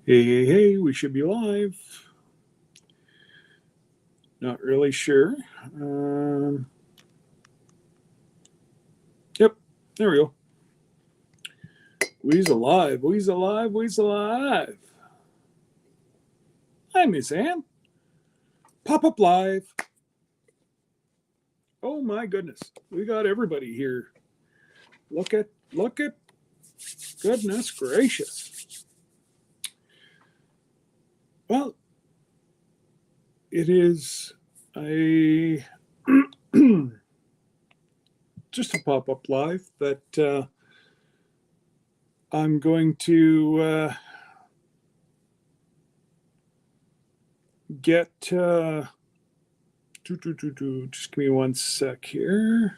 Hey, we should be live. Not really sure. Yep, there we go. We's alive. Hi, Miss Ann. Pop-up live. Oh my goodness, we got everybody here. Look at, goodness gracious. Well, it is a just a pop-up live that I'm going to get. Just give me one sec here.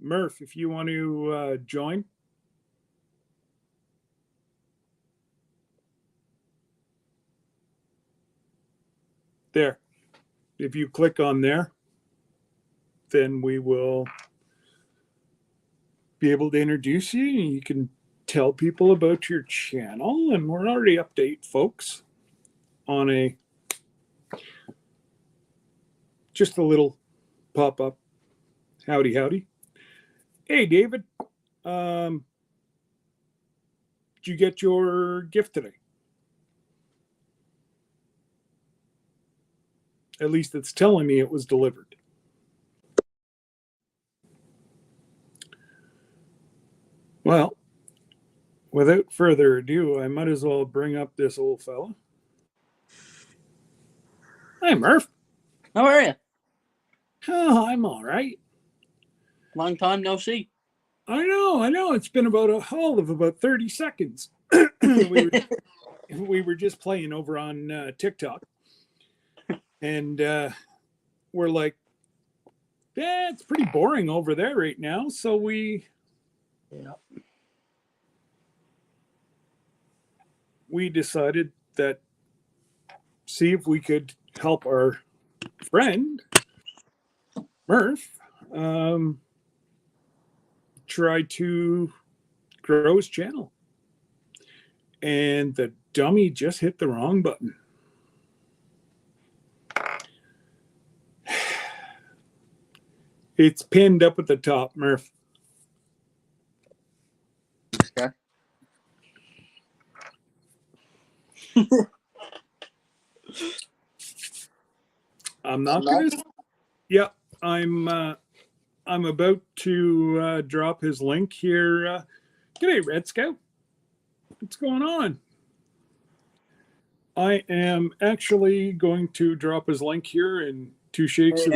Murph, if you want to join. There. If you click on there, then we will be able to introduce you. You can tell people about your channel, and we're already update folks on just a little pop-up. Howdy. Hey, David. Did you get your gift today? At least it's telling me it was delivered. Well, without further ado, I might as well bring up this old fella. Hi, Murph. How are you? Oh, I'm all right. Long time no see. I know. It's been about a haul of about 30 seconds. we were just playing over on TikTok. And we're like, yeah, it's pretty boring over there right now. So we decided that see if we could help our friend Murph try to grow his channel. And the dummy just hit the wrong button. It's pinned up at the top, Murph. Okay. I'm not gonna. Yeah, I'm about to drop his link here. G'day, Red Scout. What's going on? I am actually going to drop his link here in 2 shakes.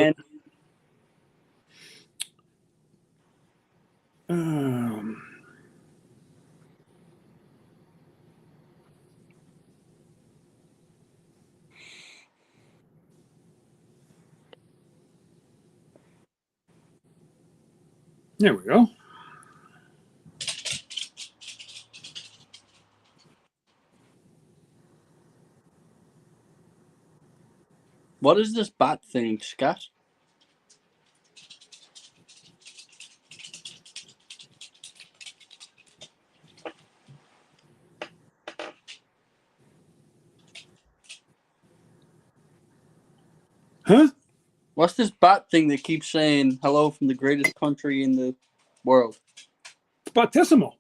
There we go. What is this bat thing, Scott? Huh? What's this bat thing that keeps saying hello from the greatest country in the world? Battissimo.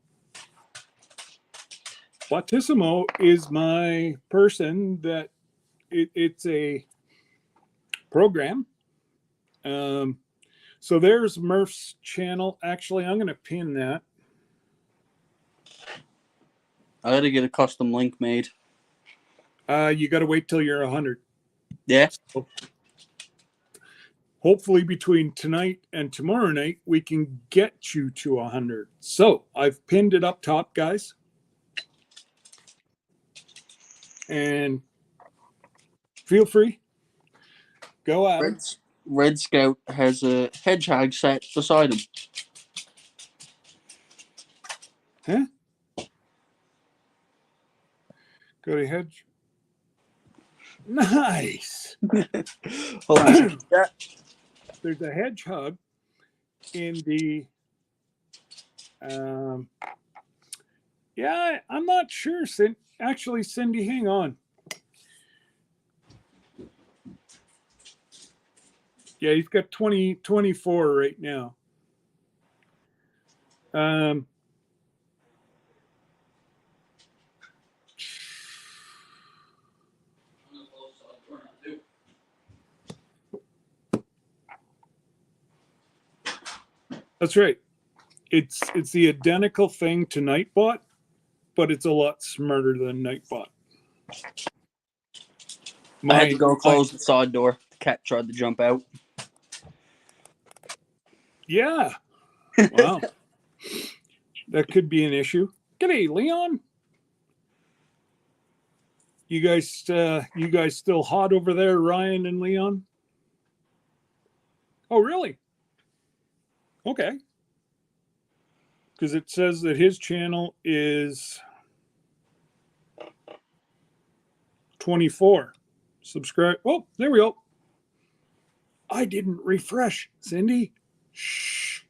Battissimo is my person that it's a program. So there's Murph's channel. Actually, I'm going to pin that. I gotta get a custom link made. You got to wait till you're 100. Yeah. So hopefully between tonight and tomorrow night, we can get you to 100. So I've pinned it up top, guys. And feel free. Go at it. Red Scout has a hedgehog set beside him. Huh? Go to hedge. Nice. Hold on. there's a hedgehog in the. Yeah, I'm not sure. Actually, Cindy, hang on. Yeah, he's got 24 right now. That's right. It's the identical thing to Nightbot, but it's a lot smarter than Nightbot. I had to go close the side door. The cat tried to jump out. Yeah. Wow. That could be an issue. G'day, Leon. You guys still hot over there, Ryan and Leon? Oh, really? Okay. Because it says that his channel is 24. Subscribe. Oh, there we go. I didn't refresh, Cindy. Shh.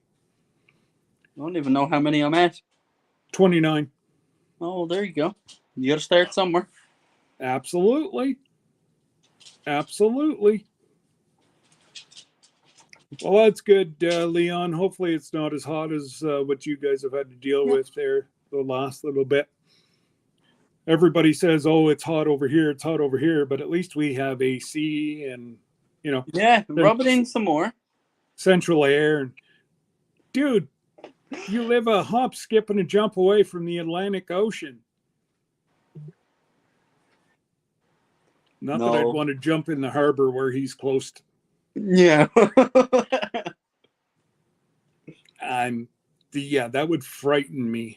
I don't even know how many I'm at. 29. Oh, there you go. You got to start somewhere. Absolutely. Absolutely. Well, that's good, Leon. Hopefully it's not as hot as what you guys have had to deal with there the last little bit. Everybody says, oh, it's hot over here, but at least we have AC and, Yeah, rub it in some more. Central air. And dude, you live a hop, skip, and a jump away from the Atlantic Ocean. Not that I'd want to jump in the harbor where he's close to. Yeah. That would frighten me.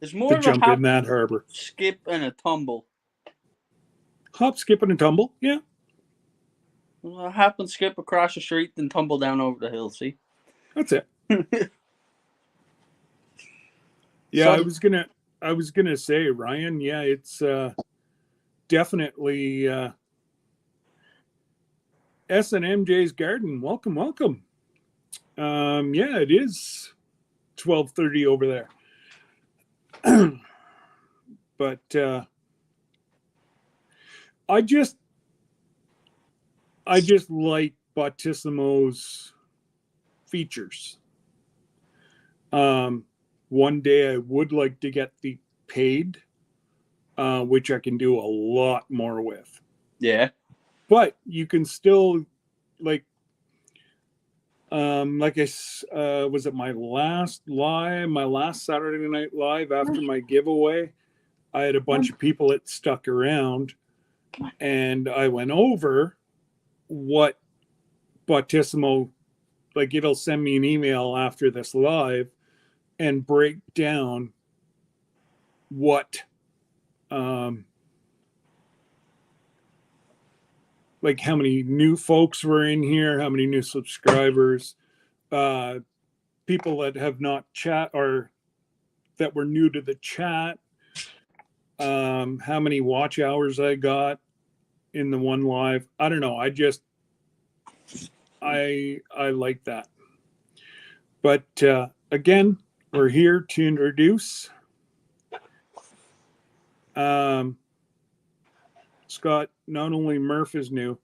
There's more to jump in that harbor. Skip and a tumble. Hop, skip, and a tumble. Yeah. Well, hop and skip across the street, then tumble down over the hill. See. That's it. Yeah, so, I was gonna say, Ryan. Yeah, it's definitely S&MJ's Garden. Welcome, welcome. Yeah, it is 12:30 over there. But I just like Bautissimo's features. One day I would like to get the paid, which I can do a lot more with. Yeah. But you can still like I was it my last Saturday Night Live after my giveaway. I had a bunch of people that stuck around, and I went over what Bautissimo, like it'll send me an email after this live and break down what like how many new folks were in here, how many new subscribers, people that have not chat or that were new to the chat, how many watch hours I got in the one live. I don't know. I like that. But again, we're here to introduce Scott. Not only Murph is new.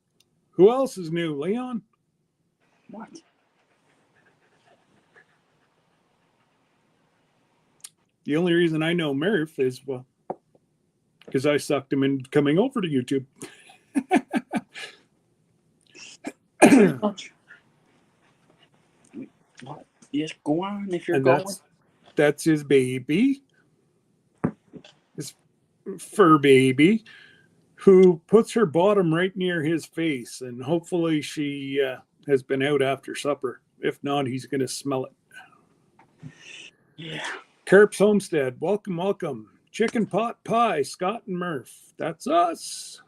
Who else is new? Leon? What? The only reason I know Murph is, well, because I sucked him into coming over to YouTube. Yes, go on if you're going. That's his baby. His fur baby, who puts her bottom right near his face, and hopefully she has been out after supper. If not, he's going to smell it. Yeah. Carp's Homestead, welcome, welcome. Chicken Pot Pie, Scott and Murph. That's us.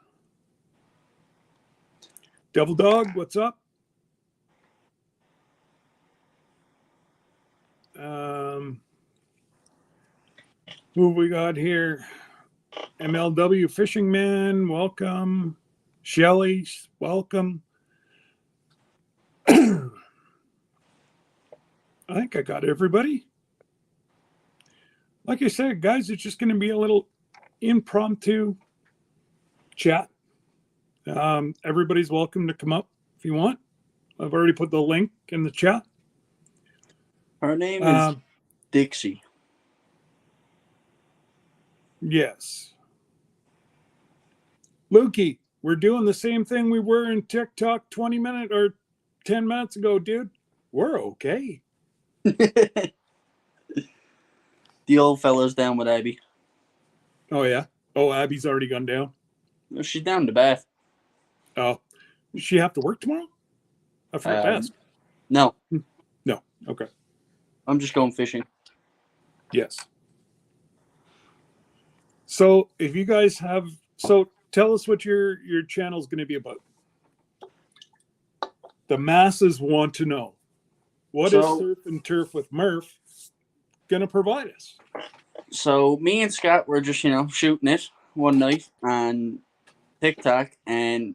Devil Dog, what's up? Who we got here? MLW Fishing Man, welcome. Shelly, welcome. think I got everybody. Like I said, guys, it's just going to be a little impromptu chat. Everybody's welcome to come up if you want. I've already put the link in the chat. Her name is Dixie. Yes. Lukey, we're doing the same thing we were in TikTok 20 minutes or 10 minutes ago, dude. We're okay. The old fella's down with Abby. Oh, yeah? Oh, Abby's already gone down? She's down to Bath. Oh. Does she have to work tomorrow? I forgot to ask. No. No. Okay. I'm just going fishing. Yes. So if you guys have... So tell us what your channel is going to be about. The masses want to know. What is Surf and Turf with Murph going to provide us? So me and Scott were just, shooting it one night on TikTok, and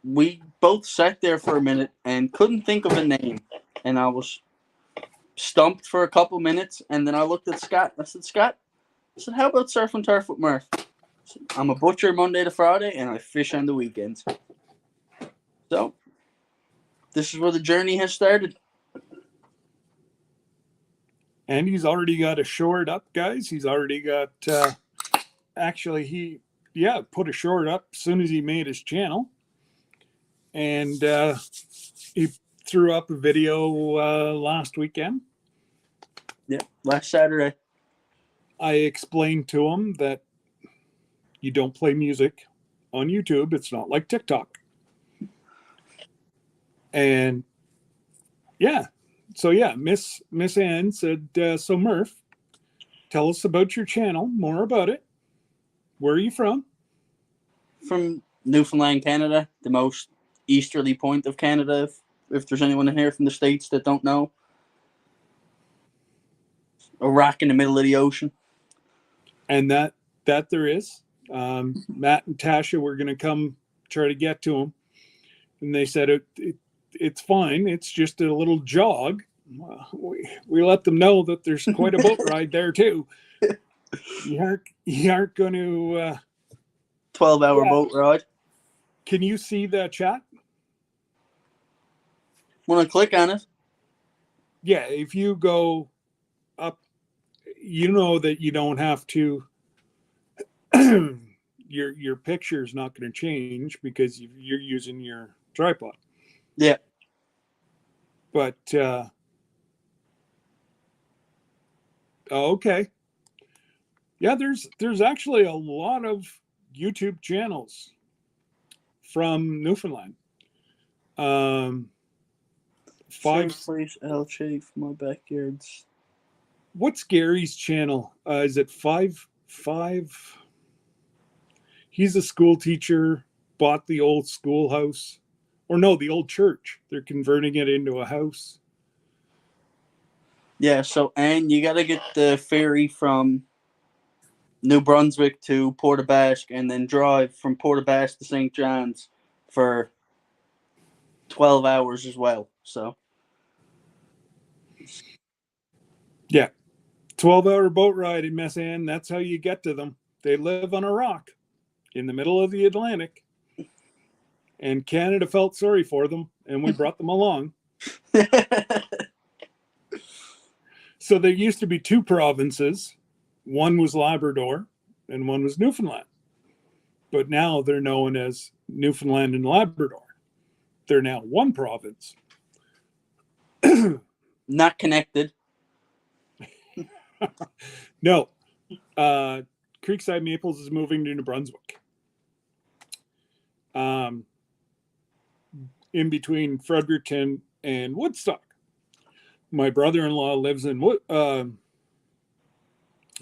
we both sat there for a minute and couldn't think of a name. And I was stumped for a couple minutes, and then I looked at Scott. I said, Scott, how about Surf and Turf with Murph? I said, I'm a butcher Monday to Friday, and I fish on the weekends. So this is where the journey has started. And he's already got a short up, guys. He's already got, actually, he put a short up as soon as he made his channel. And he threw up a video last weekend. Yeah, last Saturday. I explained to him that you don't play music on YouTube. It's not like TikTok. And yeah. So yeah, Miss Ann said, so Murph, tell us about your channel, more about it. Where are you from? From Newfoundland, Canada, the most easterly point of Canada, if there's anyone in here from the States that don't know. A rock in the middle of the ocean. And that there is. Matt and Tasha were going to come try to get to him. And they said it's fine. It's just a little jog. We let them know that there's quite a boat ride there too. You aren't going to 12-hour boat ride. Can you see the chat? Want to click on it? Yeah, if you go up, you know that you don't have to. Your picture is not going to change because you're using your tripod. Yeah. But okay. Yeah, there's actually a lot of YouTube channels from Newfoundland. Same place I'll shave my backyards. What's Gary's channel? Is it five? He's a school teacher, bought the old schoolhouse. Or no, the old church. They're converting it into a house. Yeah, and you got to get the ferry from New Brunswick to Port aux Basques and then drive from Port aux Basques to St. John's for 12 hours as well. So, yeah, 12-hour boat ride in Messan. That's how you get to them. They live on a rock in the middle of the Atlantic. And Canada felt sorry for them, and we brought them along. So there used to be two provinces. One was Labrador, and one was Newfoundland. But now they're known as Newfoundland and Labrador. They're now one province. Not connected. No. Creekside Maples is moving to New Brunswick. In between Fredericton and Woodstock. My brother-in-law lives in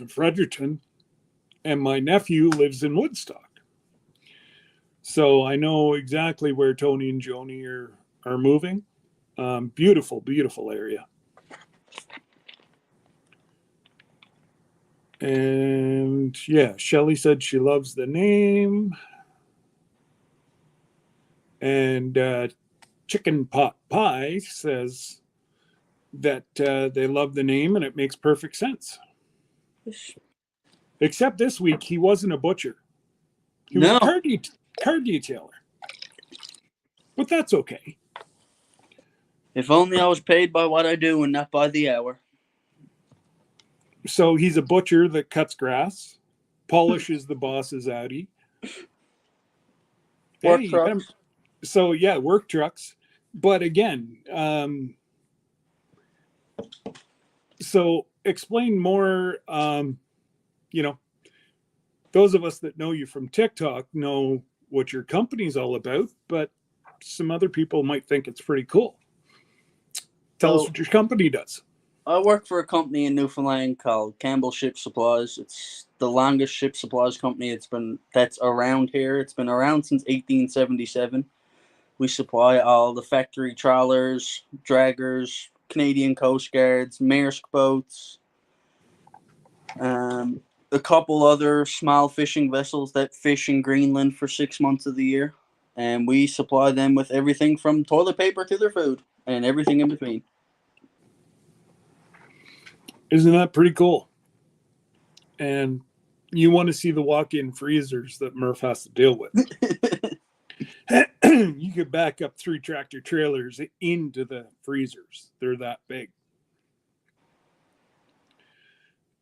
Fredericton, and my nephew lives in Woodstock. So I know exactly where Tony and Joni are moving. Beautiful, beautiful area. And yeah, Shelly said she loves the name. And Chicken Pot Pie says, that they love the name and it makes perfect sense. Except this week, he wasn't a butcher. He was a car detailer. But that's okay. If only I was paid by what I do and not by the hour. So he's a butcher that cuts grass, polishes the boss's Audi. Work trucks. So yeah, work trucks. But again, so explain more. Those of us that know you from TikTok know what your company's all about, but some other people might think it's pretty cool. Tell us what your company does. I work for a company in Newfoundland called Campbell Ship Supplies. It's the longest ship supplies company that's around here. It's been around since 1877. We supply all the factory trawlers, draggers, Canadian Coast Guards, Maersk boats, a couple other small fishing vessels that fish in Greenland for 6 months of the year. And we supply them with everything from toilet paper to their food and everything in between. Isn't that pretty cool? And you want to see the walk-in freezers that Murph has to deal with. You could back up 3 tractor trailers into the freezers. They're that big.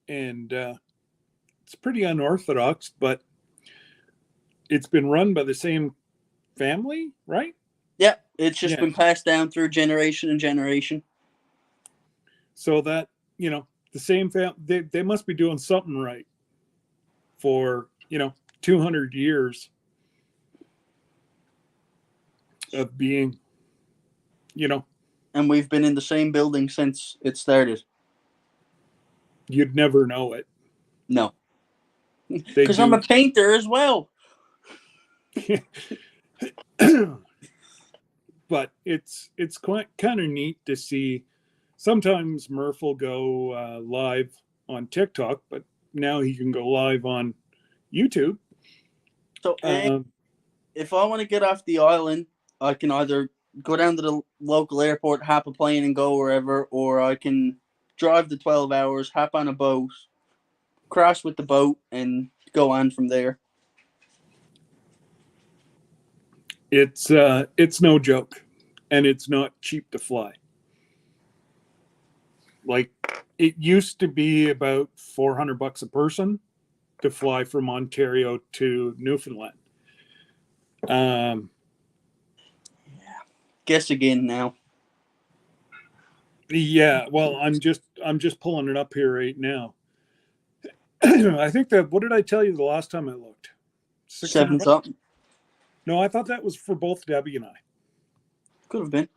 And it's pretty unorthodox, but it's been run by the same family, right? Yeah, it's just been passed down through generation and generation. So that, the same family, they must be doing something right for, 200 years of being, And we've been in the same building since it started. You'd never know it. No. Because I'm a painter as well. But it's quite kind of neat to see. Sometimes Murph will go live on TikTok, but now he can go live on YouTube. So if I want to get off the island, I can either go down to the local airport, hop a plane and go wherever, or I can drive the 12 hours, hop on a boat, crash with the boat, and go on from there. It's no joke, and it's not cheap to fly. Like, it used to be about $400 a person to fly from Ontario to Newfoundland. Guess again now. Yeah, well, I'm just pulling it up here right now. I think that, what did I tell you the last time I looked? 7 something. No, I thought that was for both Debbie and I. Could have been.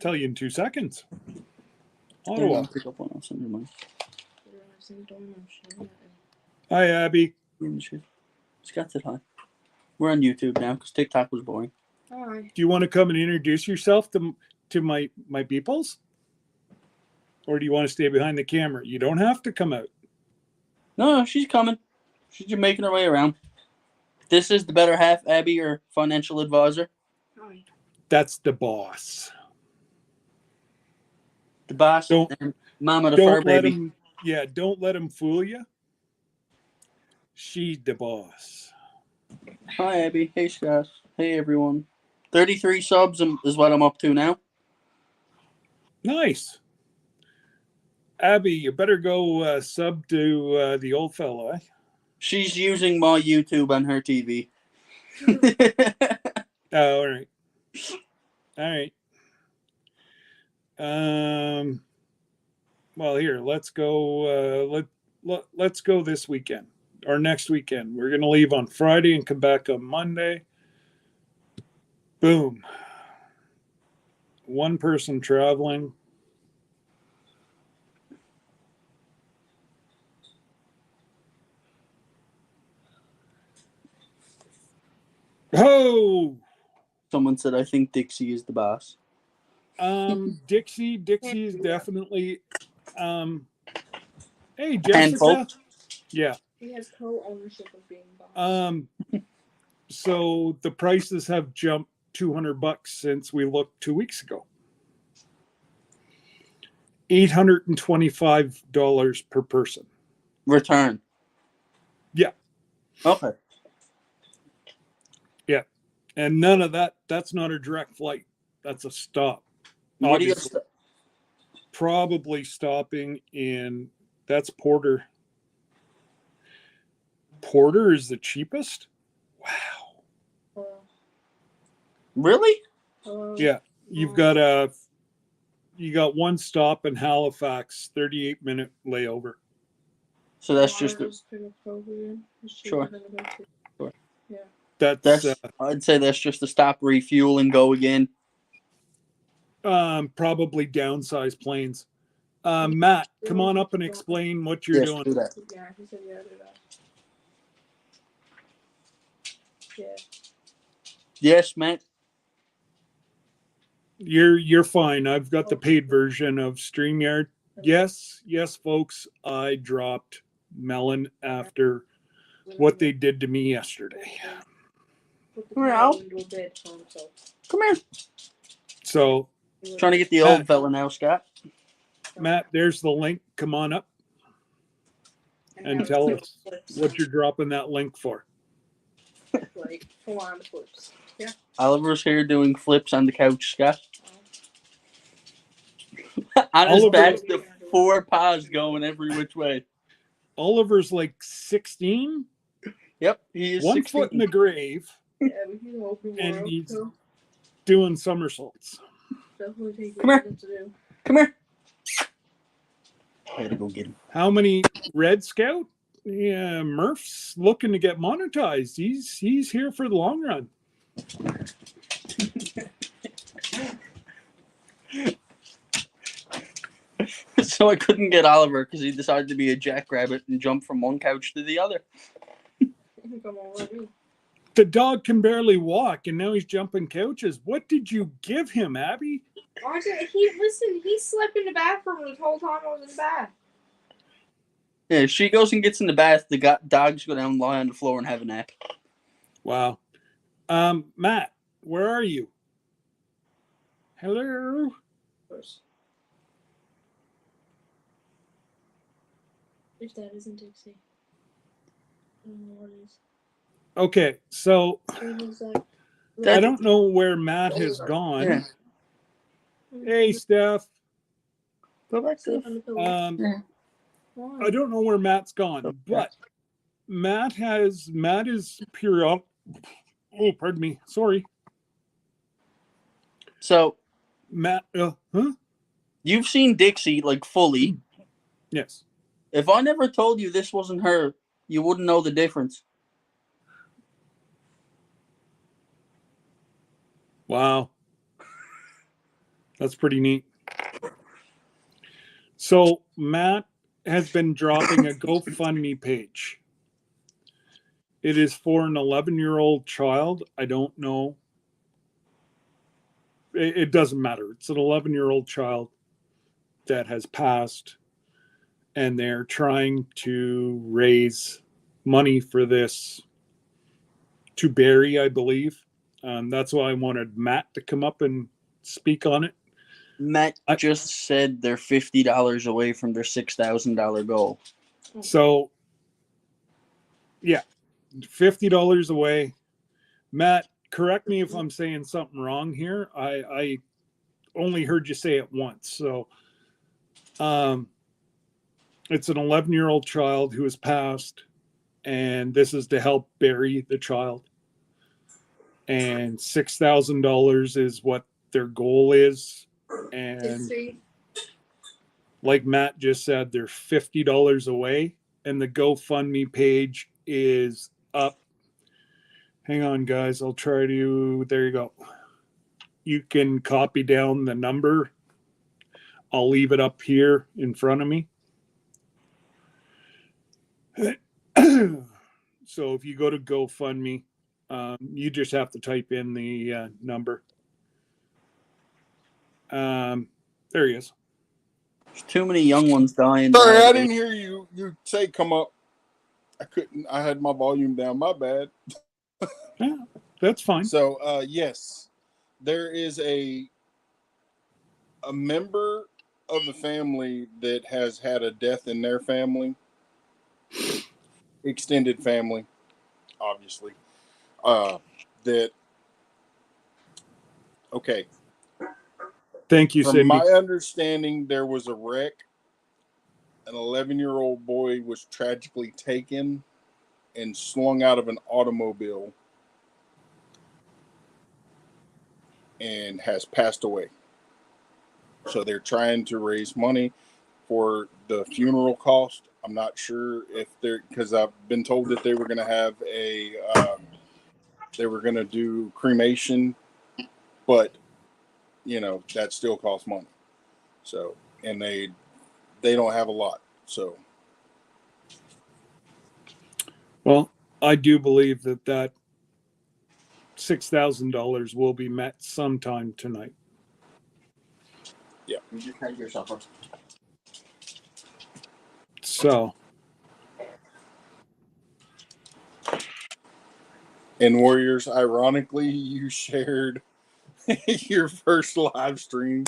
Tell you in 2 seconds. Ottawa. Pick up one else under mine. Hi, Abby. Scott said hi. We're on YouTube now because TikTok was boring. Hi. Do you want to come and introduce yourself to my peoples? Or do you want to stay behind the camera? You don't have to come out. No, she's coming. She's just making her way around. This is the better half, Abby, your financial advisor. Hi. That's the boss. The boss and Mama the fur baby. Don't let him fool you. She's the boss. Hi, Abby. Hey, Scott. Hey, everyone. 33 subs is what I'm up to now. Nice. Abby, you better go sub to the old fellow, eh? She's using my YouTube on her TV. Oh, all right. All right. Well, here, let's go. Let's go this weekend or next weekend. We're gonna leave on Friday and come back on Monday. Boom. One person traveling. Oh! Someone said, I think Dixie is the boss. Dixie is definitely, hey, Jessica. Handful. Yeah. He has co-ownership of being boss. So the prices have jumped $200 since we looked 2 weeks ago. $825 per person. Return. Yeah. Okay. Yeah. And none of that, that's not a direct flight. That's a stop. What do you? Obviously. Probably stopping in, that's Porter. Porter is the cheapest? Wow. Really? Yeah. You got one stop in Halifax, 38-minute layover. So that's just Sure. Yeah. That's I'd say that's just to stop, refuel, and go again. probably downsized planes. Matt, come on up and explain what you're doing. Do that. Yeah, he said yeah, do that. Yeah. Yes, Matt. You're fine. I've got the paid version of StreamYard. Yes, folks, I dropped Melon after what they did to me yesterday. Come here, Al. Come here. So, Trying to get the old fella now, Scott. Matt, there's the link. Come on up and tell us what you're dropping that link for. Like full on flips. Yeah. Oliver's here doing flips on the couch, Scott. On his Oliver- back, the 4 paws going every which way. Oliver's like 16. Yep, he is 1 16. foot in the grave. Yeah, we can open And more. he's doing somersaults. Definitely take Come here. to do. Come here. I gotta go get him. How many Red Scout? Yeah, Murph's looking to get monetized. He's here for the long run. So I couldn't get Oliver because he decided to be a jackrabbit and jump from one couch to the other. Come on, let me. The dog can barely walk, and now he's jumping couches. What did you give him, Abby? He slept in the bathroom the whole time I was in the bath. Yeah, if she goes and gets in the bath, the dogs go down, lie on the floor, and have a nap. Wow. Matt, where are you? Hello? If that isn't Dixie. I don't know what it is. Okay, so That- I don't know where Matt has gone. Yeah. Hey, Steph. Go back to Sleep on the pillow. Yeah. I don't know where Matt's gone, but Matt is periodic. Oh, pardon me. Sorry. So Matt, you've seen Dixie like fully. Yes. If I never told you this wasn't her, you wouldn't know the difference. Wow. That's pretty neat. So Matt has been dropping a GoFundMe page. It is for an 11-year-old child. I don't know. It doesn't matter. It's an 11-year-old child that has passed, and they're trying to raise money for this to bury, I believe. That's why I wanted Matt to come up and speak on it. Matt just said they're $50 away from their $6,000 goal. So, yeah, $50 away. Matt, correct me if I'm saying something wrong here. I only heard you say it once. So, it's an 11-year-old child who has passed, and this is to help bury the child. And $6,000 is what their goal is. And like Matt just said, they're $50 away, and the GoFundMe page is up. Hang on, guys. I'll try to. There you go. You can copy down the number. I'll leave it up here in front of me. So if you go to GoFundMe, you just have to type in the number. There he is. There's too many young ones dying. Sorry, I didn't hear you say come up. I couldn't. I had my volume down. My bad. Yeah, that's fine. So yes, there is a member of the family that has had a death in their family, extended family, obviously, that, okay, Thank you, from Cindy. my understanding, there was a wreck. An 11-year-old boy was tragically taken and slung out of an automobile and has passed away. So they're trying to raise money for the funeral cost. I'm not sure if they're, because I've been told that they were going to have they were going to do cremation, but that still costs money. So, and they don't have a lot. So, Well, I do believe that $6,000 will be met sometime tonight. You just had your supper. So, and Warriors, ironically, you shared your first live stream.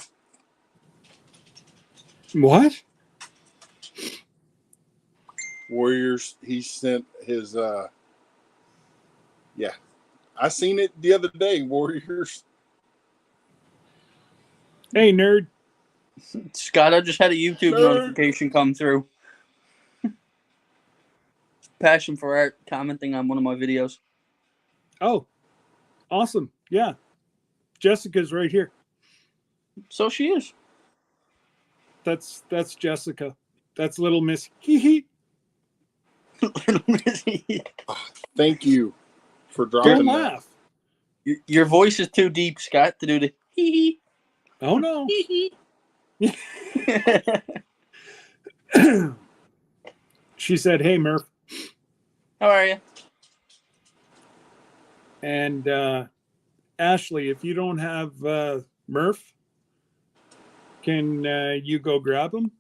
what? Warriors, he sent his yeah. I seen it the other day, Warriors. Hey, nerd. Scott, I just had a YouTube notification come through. Passion for art, commenting on one of my videos. Oh, awesome. Yeah. Jessica's right here. So she is. That's Jessica. That's little Miss Hee Hee. Thank you for Don't dropping that. laugh. Your voice is too deep, Scott, to do the hee hee. Oh no. Hee hee. She said, "Hey, Murph." How are you? And Ashley, if you don't have Murph, can you go grab him?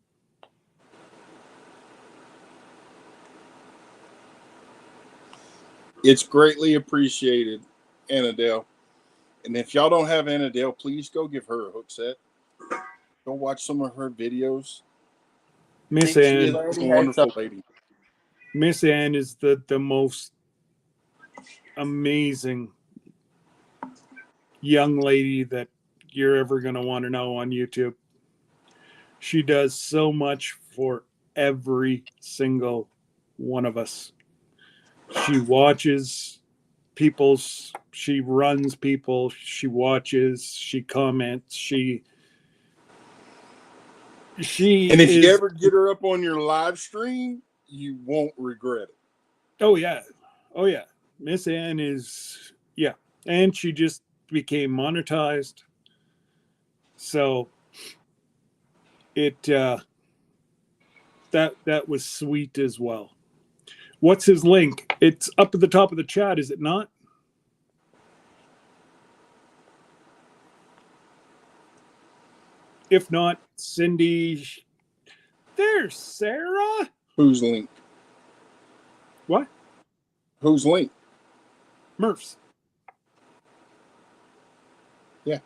It's greatly appreciated, Annadale. And if y'all don't have Annadale, please go give her a hook set. Go watch some of her videos. Miss She Ann. She's a wonderful lady. Miss Ann is the most amazing young lady that you're ever going to want to know on YouTube. She does so much for every single one of us. She watches people's, she runs people, she watches, she comments, she And if is, you ever get her up on your live stream, you won't regret it. oh yeah, Miss Ann is, yeah, and she just became monetized, so it that was sweet as well. What's his link? It's up at the top of the chat, is it not? If not, Cindy. There's Sarah. Whose link? What? Whose link? Murph's. Yeah.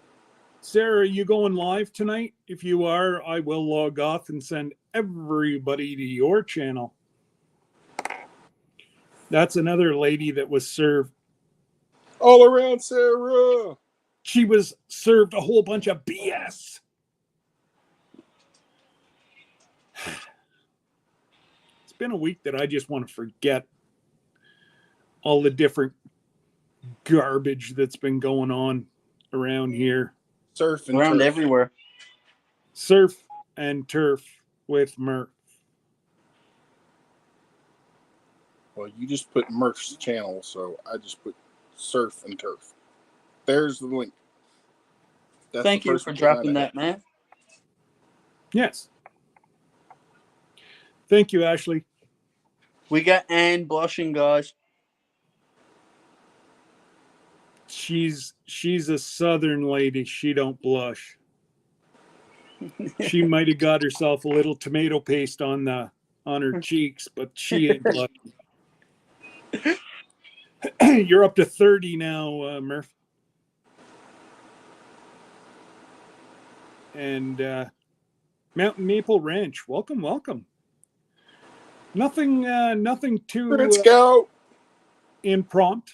Sarah, are you going live tonight? If you are, I will log off and send everybody to your channel. That's another lady that was served. All around Sarah. She was served a whole bunch of BS. It's been a week that I just want to forget all the different garbage that's been going on around here. Surf and Around turf. everywhere. Surf and turf with Murph. Well, you just put Murph's channel, so I just put surf and turf. There's the link. That's Thank the you first for one dropping I that, had. man. Yes. Thank you, Ashley. We got Ann blushing, guys. She's a southern lady. She don't blush. She might have got herself a little tomato paste on her cheeks, but she ain't blushing. You're up to 30 now, Murph. And Mountain Maple Ranch. Welcome, welcome. Nothing too Let's go. impromptu.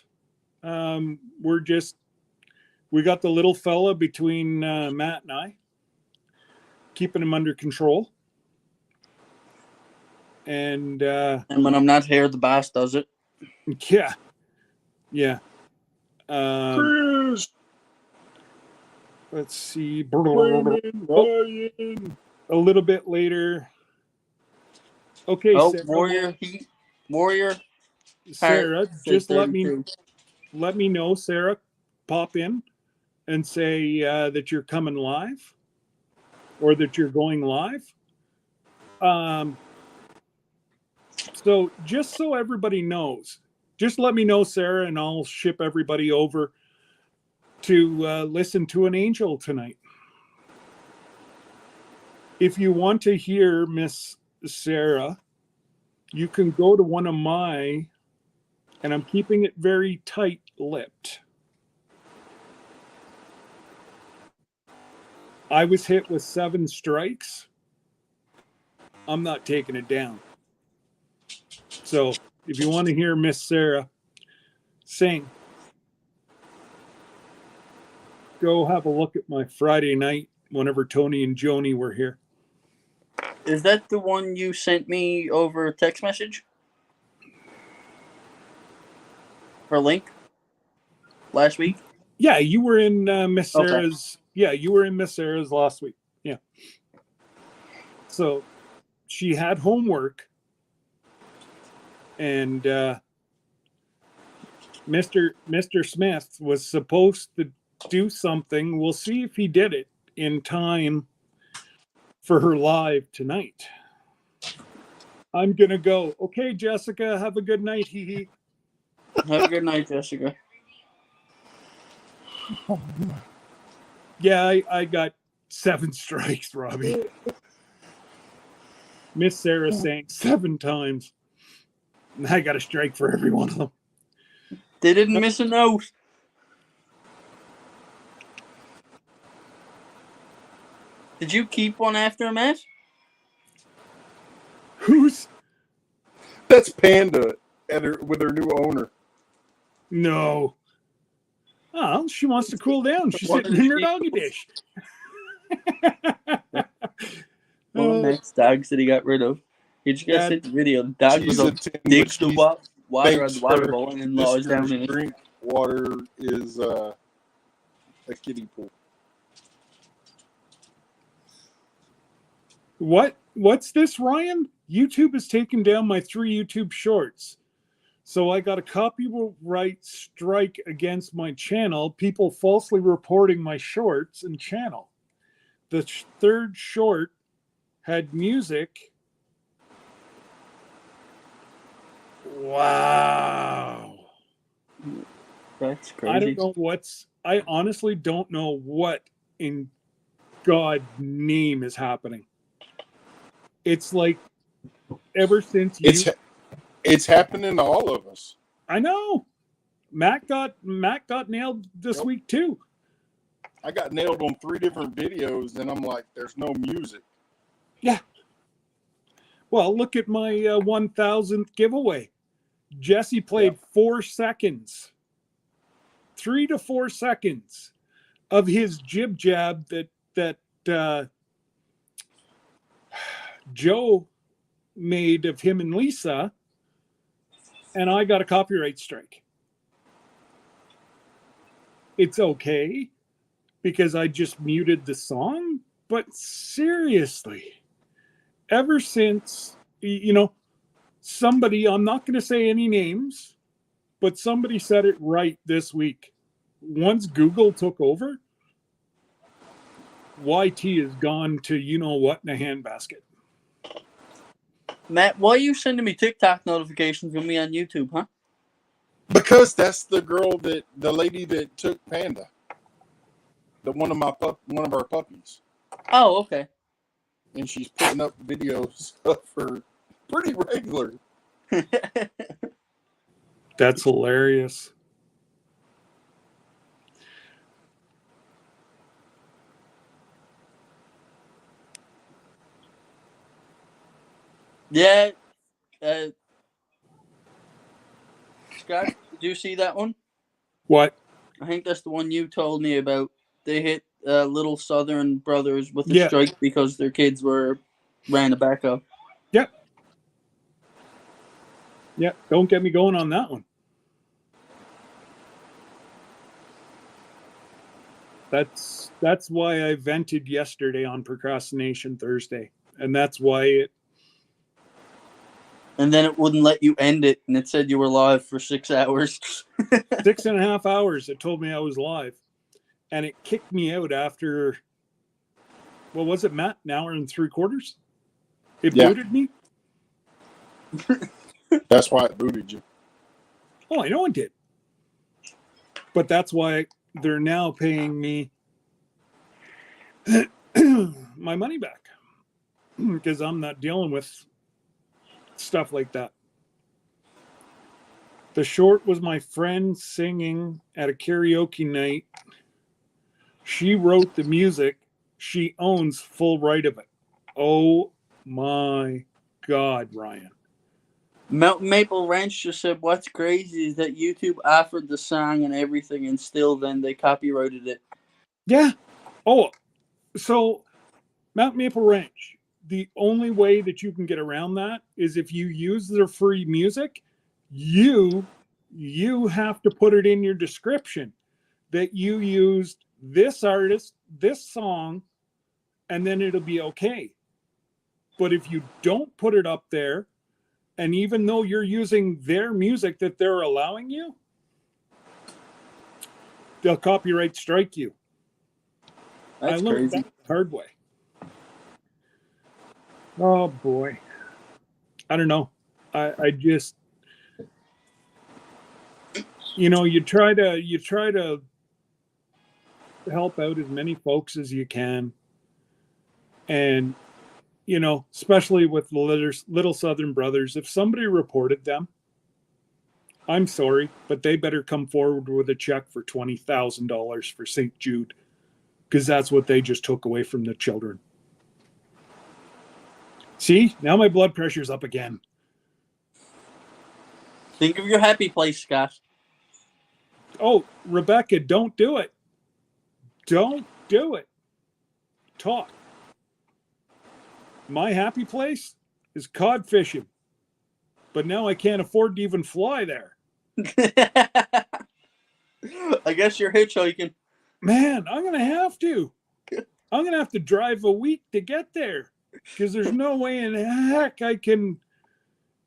We got the little fella between Matt and I, keeping him under control. And when I'm not here, the boss does it. Yeah. Chris. Let's see. Ryan. A little bit later. Okay, Oh, Sarah. Warrior. Sarah, just let me 32. know, Sarah. Pop in and say that you're coming live or that you're going live. So just so everybody knows, just let me know, Sarah, and I'll ship everybody over to listen to an angel tonight. If you want to hear Miss Sarah, you can go to one of my, and I'm keeping it very tight-lipped. I was hit with 7 strikes. I'm not taking it down. So if you want to hear Miss Sarah sing, go have a look at my Friday night whenever Tony and Joni were here. Is that the one you sent me over text message? Her link? Last week? Yeah, you were in Miss Okay. Sarah's. Yeah, you were in Miss Sarah's last week. Yeah. So she had homework, and Mr. Smith was supposed to do something. We'll see if he did it in time for her live tonight. I'm gonna go. Okay, Jessica, have a good night. Hee hee. Have a good night, Jessica. Yeah, I got 7 strikes, Robbie. Miss Sarah sang 7 times. And I got a strike for every one of them. They didn't miss a note. Did you keep one after a match? Who's? That's Panda with her new owner. No. Oh, she wants to cool down. She's What sitting is in her she? doggy dish. One of Matt's dogs that he got rid of. He just got sent the video. The dog She's was a up, 10, digs the water on thanks the water her bowl, and then lies down in it. drink water is a kiddie pool. What's this, Ryan? YouTube has taken down my 3 YouTube shorts. So I got a copyright strike against my channel. People falsely reporting my shorts and channel. The 3rd short had music. Wow. That's crazy. I honestly don't know what in God's name is happening. It's like ever since it's happening to all of us. I know. Matt got nailed this week too. I got nailed on 3 different videos, and I'm like, "There's no music." Yeah. Well, look at my 1,000th giveaway. Jesse played 4 seconds, 3 to 4 seconds of his jib jab that Joe made of him and Lisa, and I got a copyright strike. It's okay because I just muted the song, but seriously, ever since, somebody, I'm not going to say any names, but somebody said it right this week. Once Google took over, YT has gone to you-know-what in a handbasket. Matt, why are you sending me TikTok notifications with me on YouTube, huh? Because that's the lady that took Panda. One of our puppies. Oh, okay. And she's putting up videos of her pretty regular. That's hilarious. Yeah. Uh, Scott, did you see that one? What? I think that's the one you told me about. They hit Little Southern Brothers with a Yeah. strike because their kids ran a backhoe. Yep. Yeah. Don't get me going on that one. That's why I vented yesterday on Procrastination Thursday, and that's why it. And then it wouldn't let you end it, and it said you were live for 6 hours. 6.5 hours. It told me I was live, and it kicked me out after. What was it, Matt? An hour and 3/4. It booted me. That's why it booted you. Oh, I know it did. But that's why they're now paying me my money back, because I'm not dealing with stuff like that. The short was my friend singing at a karaoke night. She wrote the music. She owns full right of it. Oh my God, Ryan. Mountain Maple Ranch just said, "What's crazy is that YouTube offered the song and everything, and still then they copyrighted it." Yeah. Oh, so Mount Maple Ranch, the only way that you can get around that is if you use their free music, you have to put it in your description that you used this artist, this song, and then it'll be okay. But if you don't put it up there, and even though you're using their music that they're allowing you, they'll copyright strike you. That's I learned crazy. that the hard way. Oh boy. I don't know. I just, you try to help out as many folks as you can. And, especially with the Little Southern Brothers, if somebody reported them, I'm sorry, but they better come forward with a check for $20,000 for St. Jude, because that's what they just took away from the children. See, now my blood pressure's up again. Think of your happy place, Scott. Oh, Rebecca, don't do it. Don't do it. Talk. My happy place is cod fishing, but now I can't afford to even fly there. I guess you're hitchhiking. Man, I'm going to have to. I'm going to have to drive a week to get there, because there's no way in heck I can,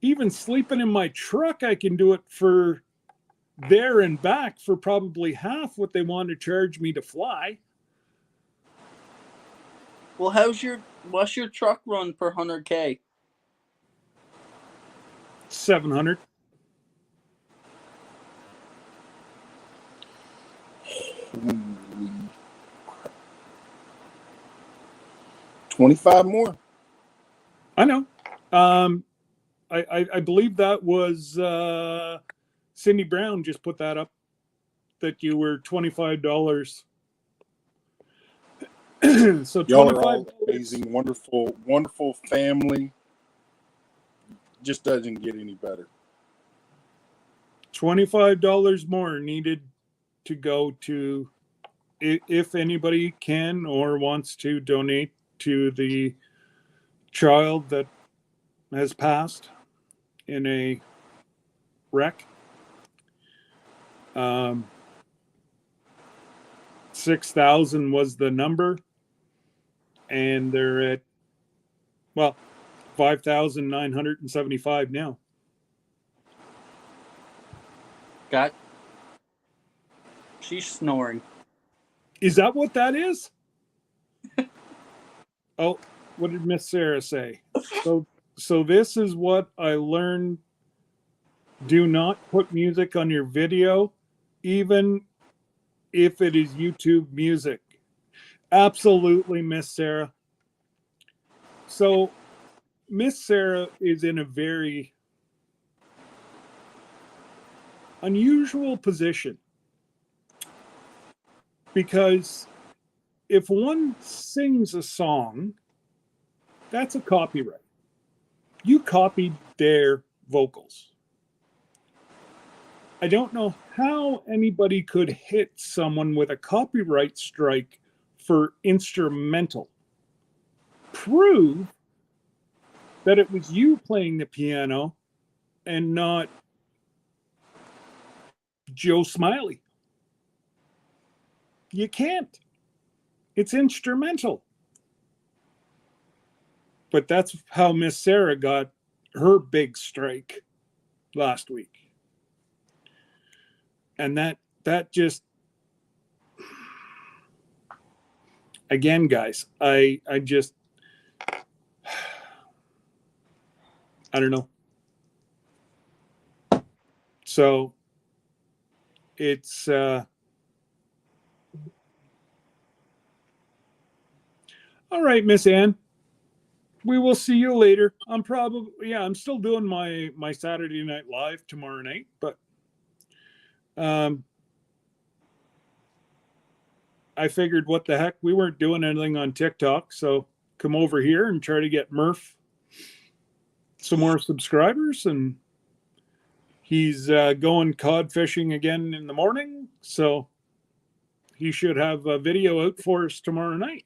even sleeping in my truck, I can do it for there and back for probably half what they want to charge me to fly. Well, what's your truck run per 100K? 700. Holy 25 more. I know. I believe that was Cindy Brown just put that up, that you were $25. So Y'all are $25. all amazing, wonderful, wonderful family. Just doesn't get any better. $25 more needed to go to, if anybody can or wants to donate to the child that has passed in a wreck. 6,000 was the number, and they're at 5,975 now. Scott, she's snoring. Is that what that is? Oh, what did Miss Sarah say? So this is what I learned. Do not put music on your video, even if it is YouTube music. Absolutely, Miss Sarah. So Miss Sarah is in a very unusual position, because if one sings a song, that's a copyright. You copied their vocals. I don't know how anybody could hit someone with a copyright strike for instrumental. Prove that it was you playing the piano and not Joe Smiley. You can't. It's instrumental. But that's how Miss Sarah got her big strike last week. And that just, again, guys, I just, I don't know. So it's all right, Miss Ann. We will see you later. I'm still doing my Saturday Night Live tomorrow night, but I figured what the heck, we weren't doing anything on TikTok, so come over here and try to get Murph some more subscribers, and he's going cod fishing again in the morning, so he should have a video out for us tomorrow night.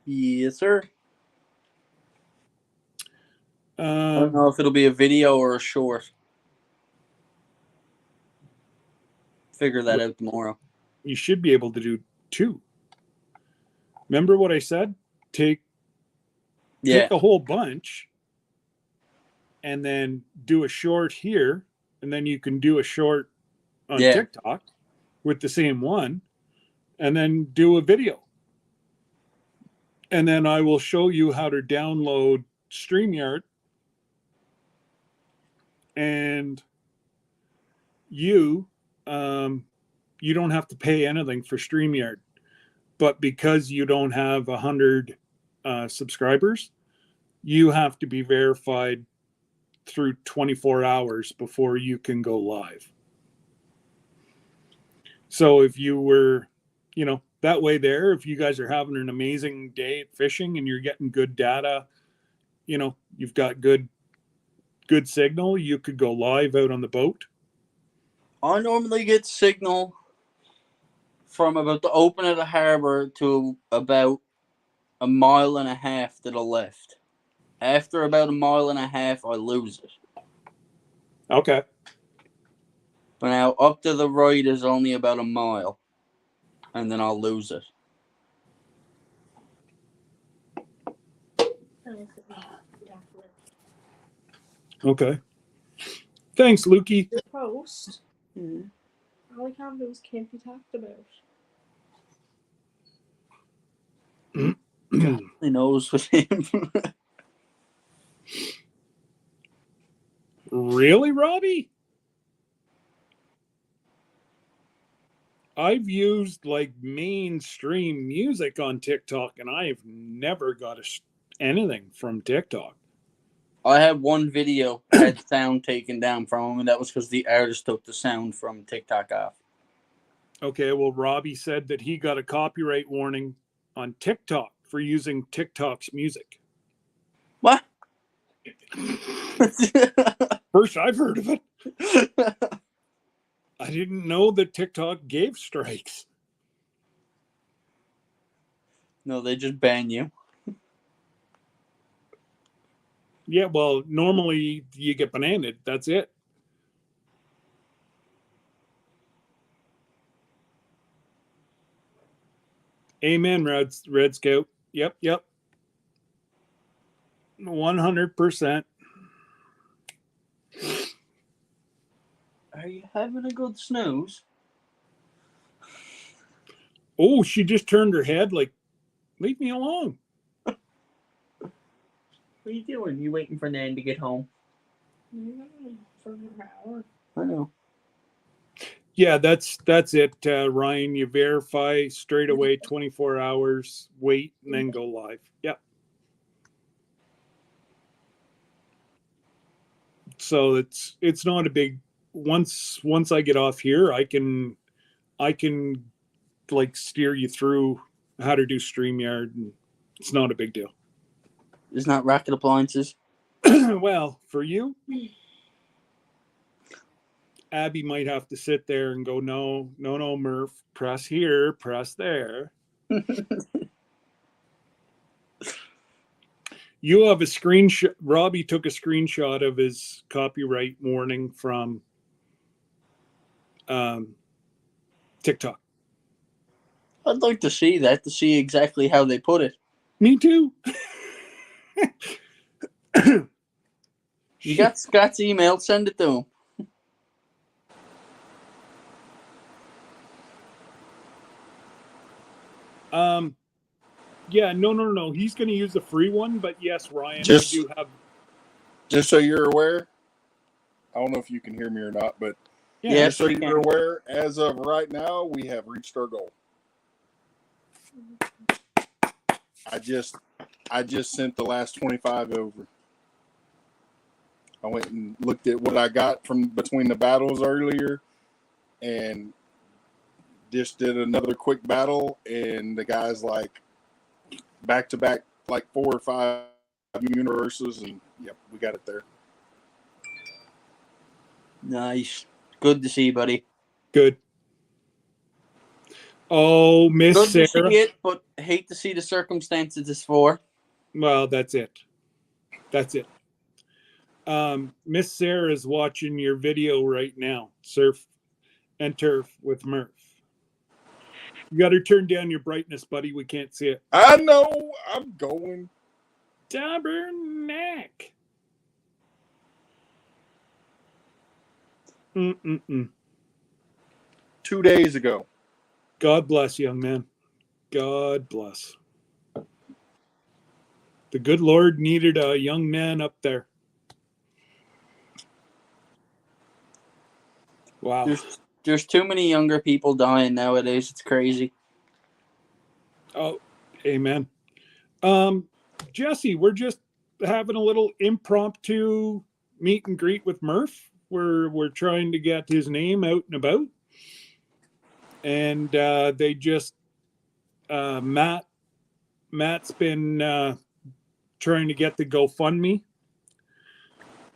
Yes, sir. I don't Um, know if it'll be a video or a short. Figure that out tomorrow. you should be able to do 2. Remember what I said? Take Yeah. a whole bunch and then do a short here, and then you can do a short on Yeah. TikTok with the same one, and then do a video. And then I will show you how to download StreamYard, and you don't have to pay anything for StreamYard. But because you don't have 100 subscribers, you have to be verified through 24 hours before you can go live. So if you were, that way there, if you guys are having an amazing day at fishing and you're getting good data, you've got good signal, you could go live out on the boat. I normally get signal from about the open of the harbor to about 1.5 miles to the left. After about 1.5 miles, I lose it. Okay. But now up to the right is only about 1 mile, and then I'll lose it. Okay. Thanks, Lukey. The post. All I can do is can't be talked about. God only knows with him. Really, Robbie? I've used like mainstream music on TikTok, and I've never got anything from TikTok. I had one video had sound taken down from him, and that was because the artist took the sound from TikTok off. Okay, well, Robbie said that he got a copyright warning on TikTok for using TikTok's music. What? First I've heard of it. I didn't know that TikTok gave strikes. No, they just ban you. Yeah, well, normally you get bananaed. That's it. Amen, Red Scout. Yep. 100%. Are you having a good snooze? Oh, she just turned her head like, leave me alone. What are you doing? You waiting for Nan to get home? For an hour. I know. Yeah, that's it, Ryan. You verify straight away, 24 hours, wait, and then go live. Yep. So it's not a big. Once I get off here, I can like steer you through how to do StreamYard, and it's not a big deal. It's not Rocket Appliances. Well, for you, Abby might have to sit there and go, no, Murph, press here, press there. You have a screenshot. Robbie took a screenshot of his copyright warning from TikTok. I'd like to see that, to see exactly how they put it. Me too. You got Scott's email, send it to him. Yeah, no. He's going to use the free one, but yes, Ryan, Just- we do have. Just so you're aware, I don't know if you can hear me or not, but Yeah. just so we you're can. aware, as of right now, we have reached our goal. I just sent the last 25 over. I went and looked at what I got from between the battles earlier, and just did another quick battle, and the guy's like back to back, like 4 or 5 universes, and yep, we got it there. Nice. Good to see, buddy. Good. Oh, Miss Good to Sarah. see it, but hate to see the circumstances it's for. Well, that's it. That's it. Miss Sarah is watching your video right now. Surf and turf with Murph. You got to turn down your brightness, buddy. We can't see it. I know, I'm going. Tabernacle. Mm-mm-mm. 2 days ago. God bless, young man. God bless. The good Lord needed a young man up there. Wow. There's too many younger people dying nowadays. It's crazy. Oh, amen. Jesse, we're just having a little impromptu meet and greet with Murph. We're trying to get his name out and about. And they just Matt's been trying to get the GoFundMe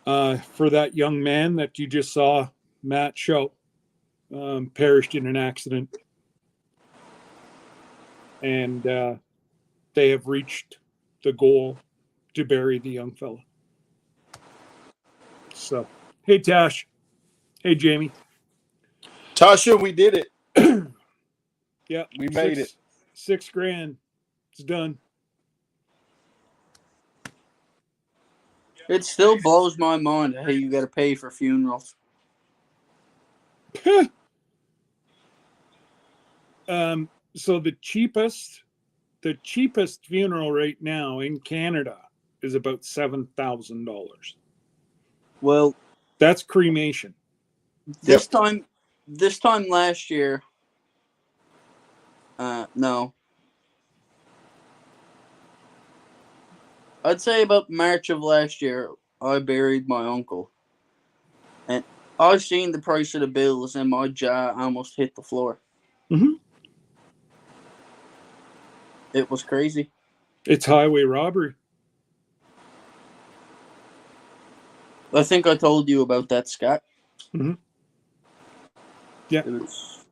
for that young man that you just saw Matt show, perished in an accident. And they have reached the goal to bury the young fella. So, hey, Tash. Hey, Jamie. Tasha, we did it. Yeah. We made it. $6,000. It's done. It still blows my mind how you got to pay for funerals. So the cheapest funeral right now in Canada is about $7,000. Well, That's cremation. this time last year, no. I'd say about March of last year, I buried my uncle. And I seen the price of the bills and my jaw almost hit the floor. Mm-hmm. It was crazy. It's highway robbery. I think I told you about that, Scott. Mm-hmm. Yeah. Was...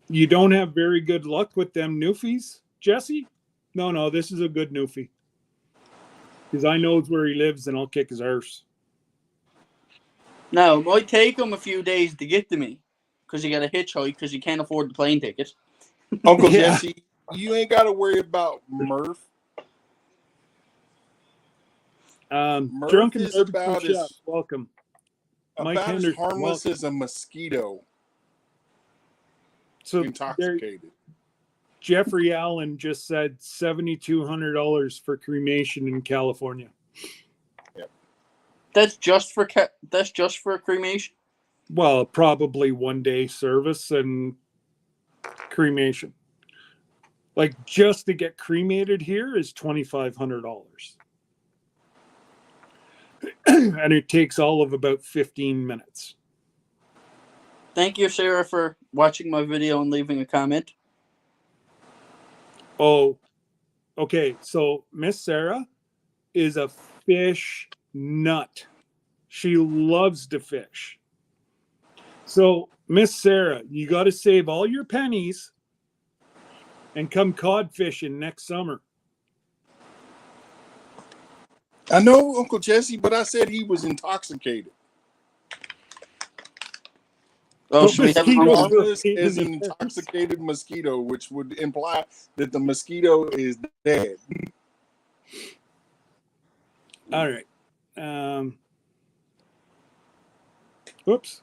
You don't have very good luck with them newfies, Jesse? No, this is a good newfie. Because I knows where he lives and I'll kick his arse. No, it might take him a few days to get to me. Because you got to hitchhike because you can't afford the plane ticket. Uncle Yeah. Jesse, you ain't got to worry about Murph. Murph Drunken is Barbecue about Chef, as- welcome. Mike About as Henderson, harmless welcome. as a mosquito. So Intoxicated. Jeffrey Allen just said $7,200 for cremation in California. That's just for cremation. Well, probably 1 day service and cremation. Like just to get cremated here is $2,500. And it takes all of about 15 minutes. Thank you, Sarah, for watching my video and leaving a comment. Oh, Okay, so Miss Sarah is a fish nut. She loves to fish. So, Miss Sarah, you got to save all your pennies and come cod fishing next summer. I know, Uncle Jesse, but I said he was intoxicated. Oh, should we have him Mosquitoes on? were Harmless pain as in an the ass. intoxicated mosquito, which would imply that the mosquito is dead. All right. Whoops.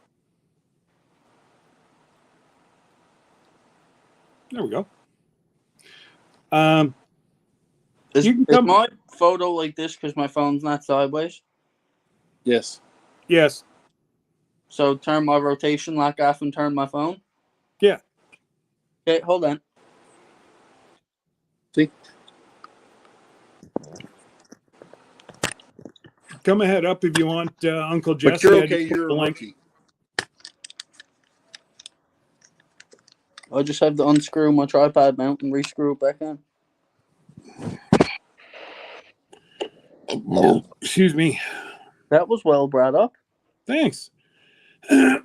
There we go. Is You can come. my photo like this because my phone's not sideways? Yes. Yes. So turn my rotation lock off and turn my phone? Yeah. Okay, hold on. See? Come ahead up if you want, Uncle Jesse. But you're I okay. just put You're the a link. rookie. I'll just have to unscrew my tripod mount and rescrew it back on. Excuse me. That was well brought up. Thanks. There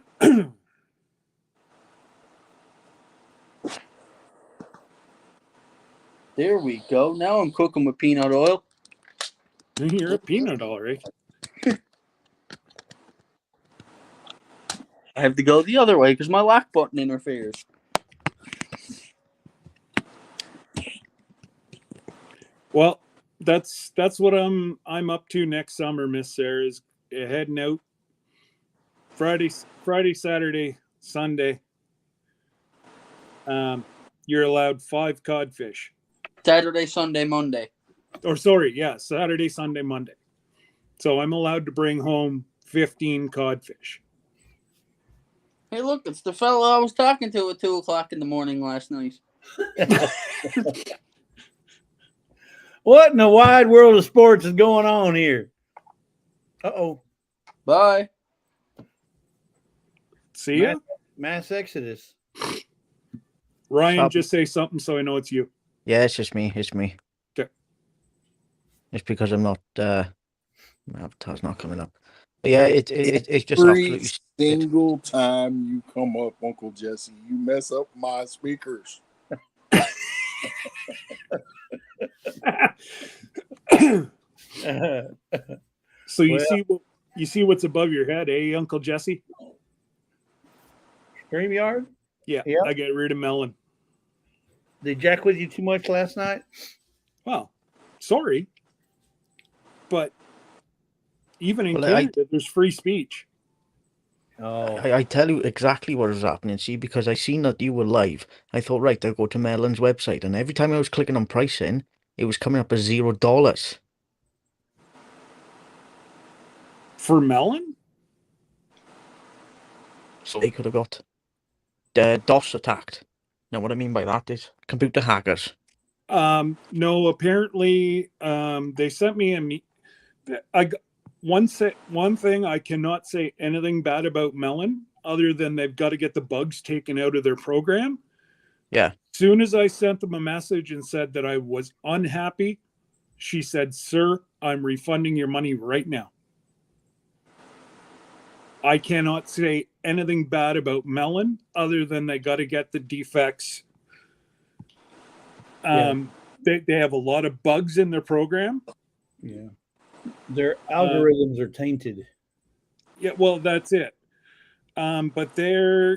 we go. Now I'm cooking with peanut oil. You're a peanut, all right. I have to go the other way because my lock button interferes. Well, that's what I'm up to next summer, Miss Sarah. Is heading out Friday, Saturday, Sunday. You're allowed 5 codfish. Saturday, Sunday, Monday. Or sorry, yeah, Saturday, Sunday, Monday. So I'm allowed to bring home 15 codfish. Hey, look, it's the fellow I was talking to at 2 o'clock in the morning last night. What in the wide world of sports is going on here? Uh-oh. Bye. See ya. Mass exodus. Ryan, Stop. just say something so I know it's you. Yeah, it's just me. It's me. Okay. It's because I'm not. My avatar's not coming up. But yeah, it's just Every absolutely shit. single time you come up, Uncle Jesse, you mess up my speakers. So you Well- see what's above your head, eh, Uncle Jesse? StreamYard? Yeah, Yep. I got rid of melon. Did Jack with you too much last night? Well, sorry, but even in Well, Canada, there's free speech. Oh. I tell you exactly what was happening. See, because I seen that you were live, I thought, right, I'll go to Melon's website, and every time I was clicking on pricing, it was coming up as $0 For melon? so they could have got DOS attacked. Now, what I mean by that is computer hackers. No, apparently, they sent me one thing. I cannot say anything bad about melon other than they've got to get the bugs taken out of their program. Yeah. Soon as I sent them a message and said that I was unhappy, she said, "Sir, I'm refunding your money right now." I cannot say anything bad about melon other than they got to get the defects. They have a lot of bugs in their program. Yeah. Their algorithms are tainted. Yeah, well, that's it. But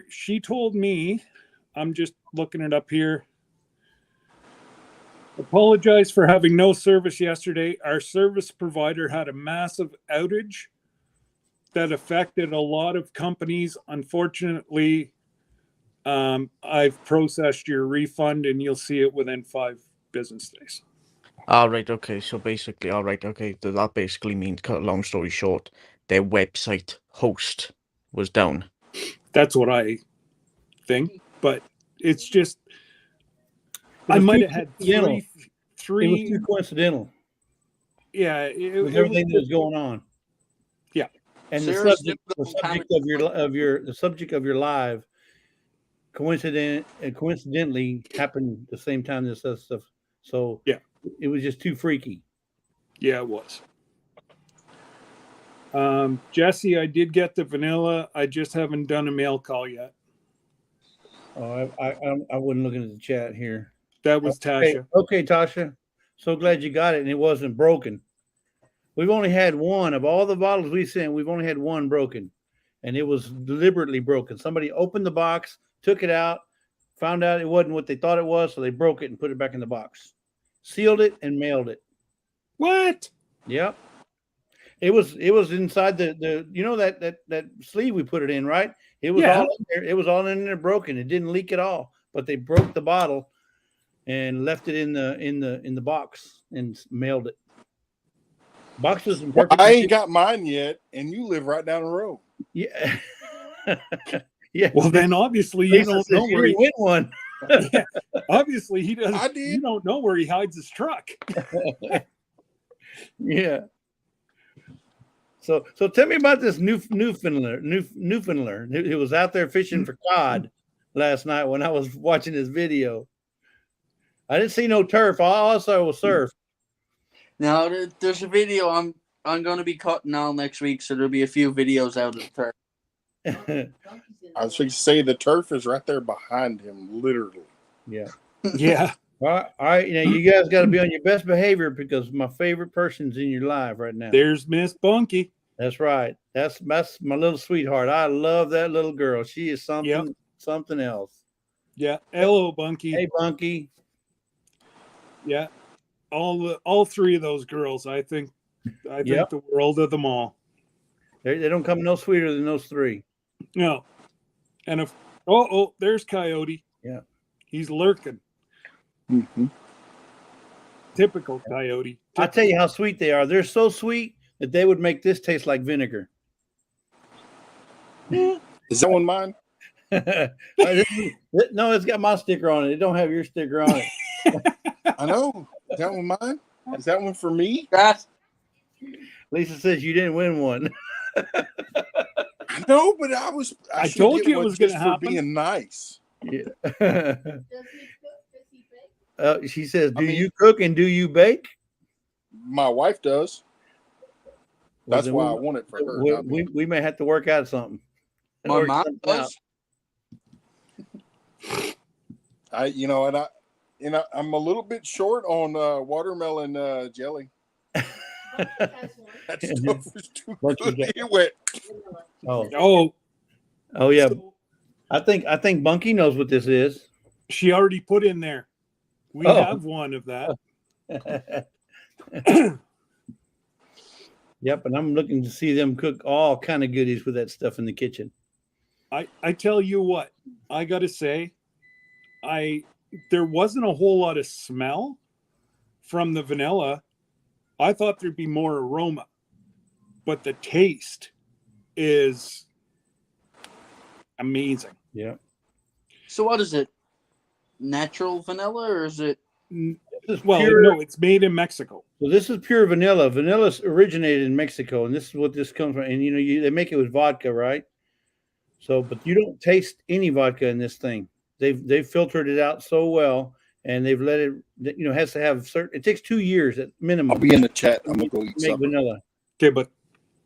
she told me, I'm just looking it up here. Apologize for having no service yesterday. Our service provider had a massive outage that affected a lot of companies. Unfortunately, I've processed your refund and you'll see it within 5 business days. All right, okay. So basically, all right, okay. That basically means, cut a long story short, their website host was down. That's what I think, but it's just It I was might too have had coincidental. three. It was too coincidental Yeah, with everything that was going on. Yeah. And Sarah's the still subject going of your live coincidentally happened the same time this other stuff So Yeah. it was just too freaky. Yeah, it was. Jesse, I did get the vanilla. I just haven't done a mail call yet. Oh, I wasn't looking at the chat here. That was Tasha. Okay, Tasha. So glad you got it and it wasn't broken. We've only had one of all the bottles we sent. We've only had one broken, and it was deliberately broken. Somebody opened the box, took it out, found out it wasn't what they thought it was, so they broke it and put it back in the box, sealed it, and mailed it. What? Yep. It was inside the you know that sleeve we put it in, right? It was all in there. It was all in there broken. It didn't leak at all, but they broke the bottle and left it in the box and mailed it. Box was in perfect. I ain't got mine yet, and you live right down the road. Yeah. Yeah. Well, then obviously you don't know where he win one. Yeah. Obviously he doesn't. I did. You don't know where he hides his truck. Yeah. So tell me about this Newfoundlander. He was out there fishing for cod last night when I was watching his video. I didn't see no turf. All I saw was surf. Now there's a video I'm going to be cutting out next week, so there'll be a few videos out of the turf. I was going to say the turf is right there behind him, literally. Yeah. Yeah. All right. You know, you guys got to be on your best behavior because my favorite person's in your live right now. There's Miss Bunky. That's right. That's my little sweetheart. I love that little girl. She is something else. Yeah. Hello, Bunky. Hey, Bunky. Yeah. All three of those girls, I think the world of them all. They don't come no sweeter than those three. No. And if there's Coyote. Yeah. He's lurking. Mm-hmm. Typical Coyote. I tell you how sweet they are. They're so sweet that they would make this taste like vinegar. Is that one mine? No, it's got my sticker on it. It don't have your sticker on it. I know. Is that one mine? Is that one for me? Lisa says you didn't win one. I know, but I told you it was going to happen. Being nice. Yeah. She says, "Do you cook and do you bake?" My wife does. That's Well, why I want it for her. We may have to work out something. My mom does. I'm a little bit short on watermelon jelly. That stuff is too good. It went. Oh yeah. I think Bunky knows what this is. She already put in there. We have one of that. Yep, and I'm looking to see them cook all kind of goodies with that stuff in the kitchen. I tell you what, I gotta say, there wasn't a whole lot of smell from the vanilla. I thought there'd be more aroma, but the taste is amazing. Yeah. So what is it? Natural vanilla, or is it? Well, no, it's made in Mexico. So this is pure vanilla. Vanilla originated in Mexico, and this is what this comes from. And they make it with vodka, right? So, but you don't taste any vodka in this thing. They've filtered it out so well, and they've let it. Has to have certain. It takes 2 years at minimum. I'll be in the chat. I'm gonna go eat make something. vanilla. Okay, but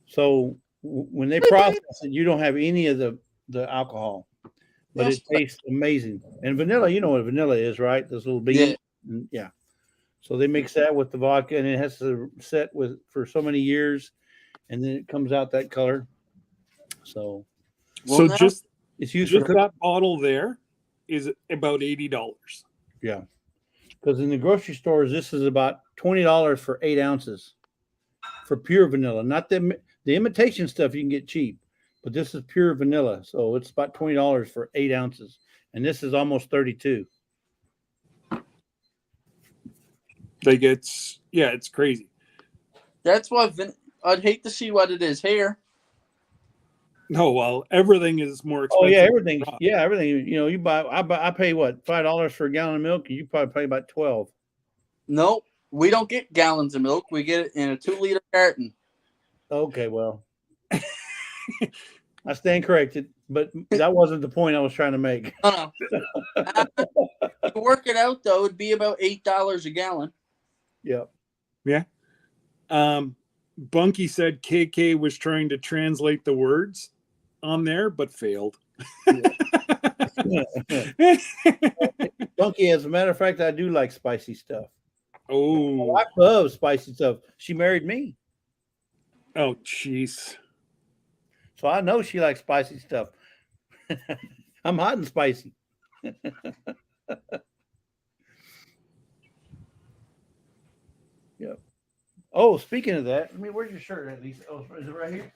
so when they process it, you don't have any of the alcohol, but it tastes amazing. And vanilla, you know what vanilla is, right? Those little beans. Yeah. So they mix that with the vodka, and it has to set for so many years, and then it comes out that color. So, just it's used just for that bottle there is about $80. Yeah, because in the grocery stores, this is about $20 for 8 ounces for pure vanilla. Not the imitation stuff you can get cheap, but this is pure vanilla, so it's about $20 for 8 ounces, and this is almost 32. It's crazy. That's why I'd hate to see what it is here. No, well, everything is more expensive. Oh yeah, everything. Yeah, everything. You buy. I pay what, $5 for a gallon of milk. You probably pay about 12. No, we don't get gallons of milk. We get it in a 2-liter carton. Okay, well, I stand corrected, but that wasn't the point I was trying to make. No. To work it out though, it'd be about $8 a gallon. Yep. Bunky said KK was trying to translate the words on there, but failed. Bunky, as a matter of fact, I do like spicy stuff. My Oh, wife loves spicy stuff. She married me, oh, jeez. so I know she likes spicy stuff. I'm hot and spicy. Yep. Oh, speaking of that, where's your shirt at least? Oh, is it right here?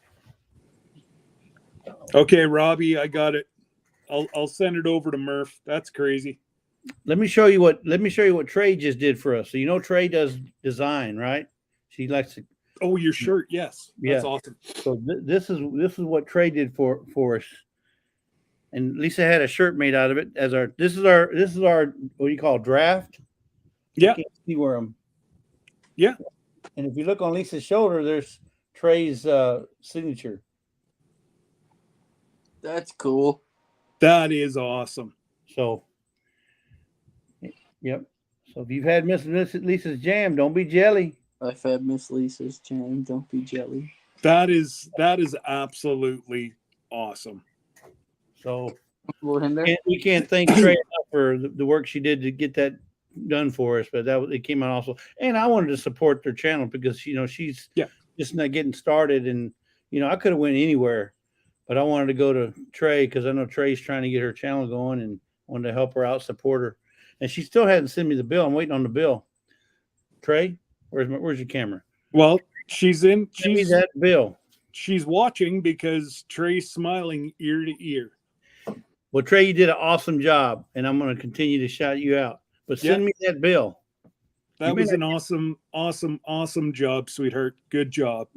Okay, Robbie, I got it. I'll send it over to Murph. That's crazy. Let me show you what Trey just did for us. So you know Trey does design, right? She likes to. Oh, your shirt, yes. That's Yeah. awesome. So this is what Trey did for us. And Lisa had a shirt made out of it as our this is our what do you call draft? Yeah. I can't see where I'm. Yeah. And if you look on Lisa's shoulder, there's Trey's signature. That's cool. That is awesome. So, yep. So if you've had Miss Lisa's jam, don't be jelly. I've had Miss Lisa's jam. Don't be jelly. That is absolutely awesome. So We we can't thank Trey enough for the work she did to get that done for us. But it came out also, and I wanted to support their channel because she's just not getting started, and I could have went anywhere, but I wanted to go to Trey because I know Trey's trying to get her channel going, and wanted to help her out, support her. And she still hadn't sent me the bill. I'm waiting on the bill. Trey, where's your camera? Well, she's that bill. She's watching because Trey's smiling ear to ear. Well, Trey, you did an awesome job, and I'm going to continue to shout you out. But send me that bill. That was an awesome job, sweetheart. Good job.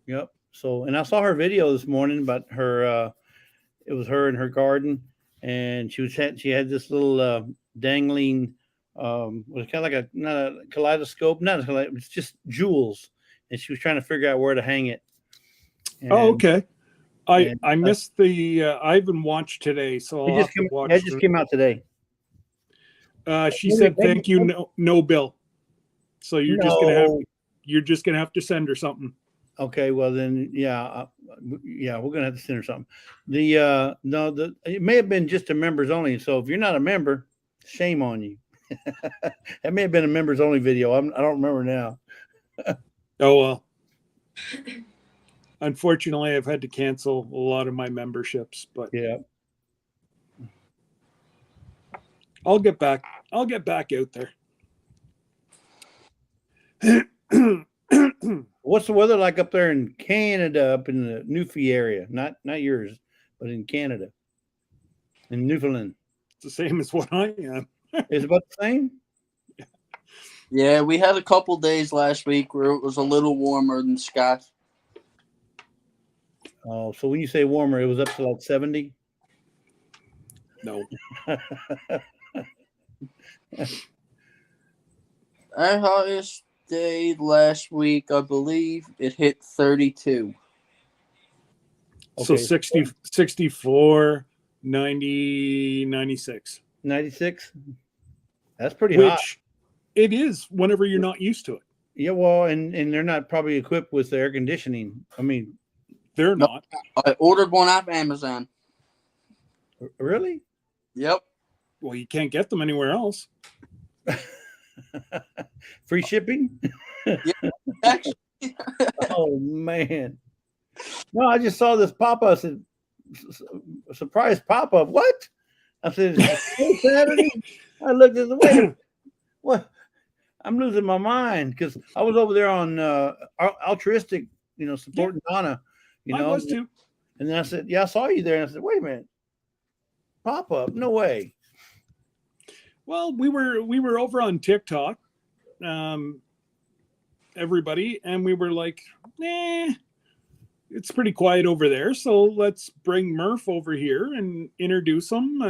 Yep. So, and I saw her video this morning about her. It was her in her garden, and she had this little dangling. Was kind of like not a kaleidoscope, it's just jewels, and she was trying to figure out where to hang it. And, okay. I missed the. I haven't watched today, so I'll have to watch. It just came out today. She said, "Thank you, no bill." So you're just gonna have to send her something. Okay, well then, we're gonna have to send her something. It may have been just a members only. So if you're not a member, shame on you. That may have been a members only video. I don't remember now. Oh well. Unfortunately, I've had to cancel a lot of my memberships, but yeah, I'll get back out there. What's the weather like up there in Canada, up in the Newfie area? Not yours, but in Canada, in Newfoundland. It's the same as what I am. It's about the same. Yeah, we had a couple days last week where it was a little warmer than Scott. Oh, so when you say warmer, it was up to like 70? No. Our highest day last week, I believe, it hit 32. So Okay. 60, 64, 90, 96. 96? That's pretty hot. Which it is whenever you're not used to it. Yeah, well, and they're not probably equipped with air conditioning. I mean, they're not. I ordered one off Amazon. Really? Yep. Well, you can't get them anywhere else. Free shipping? Yeah, actually. Oh man. No, I just saw this pop-up. I said, surprise pop-up. What? I said, it's Saturday. I looked at the way. What? I'm losing my mind because I was over there on altruistic, supporting Donna. I was too. And then I said, yeah, I saw you there. And I said, wait a minute. Pop-up? No way. Well, we were over on TikTok, everybody, and we were like, it's pretty quiet over there, so let's bring Murph over here and introduce him.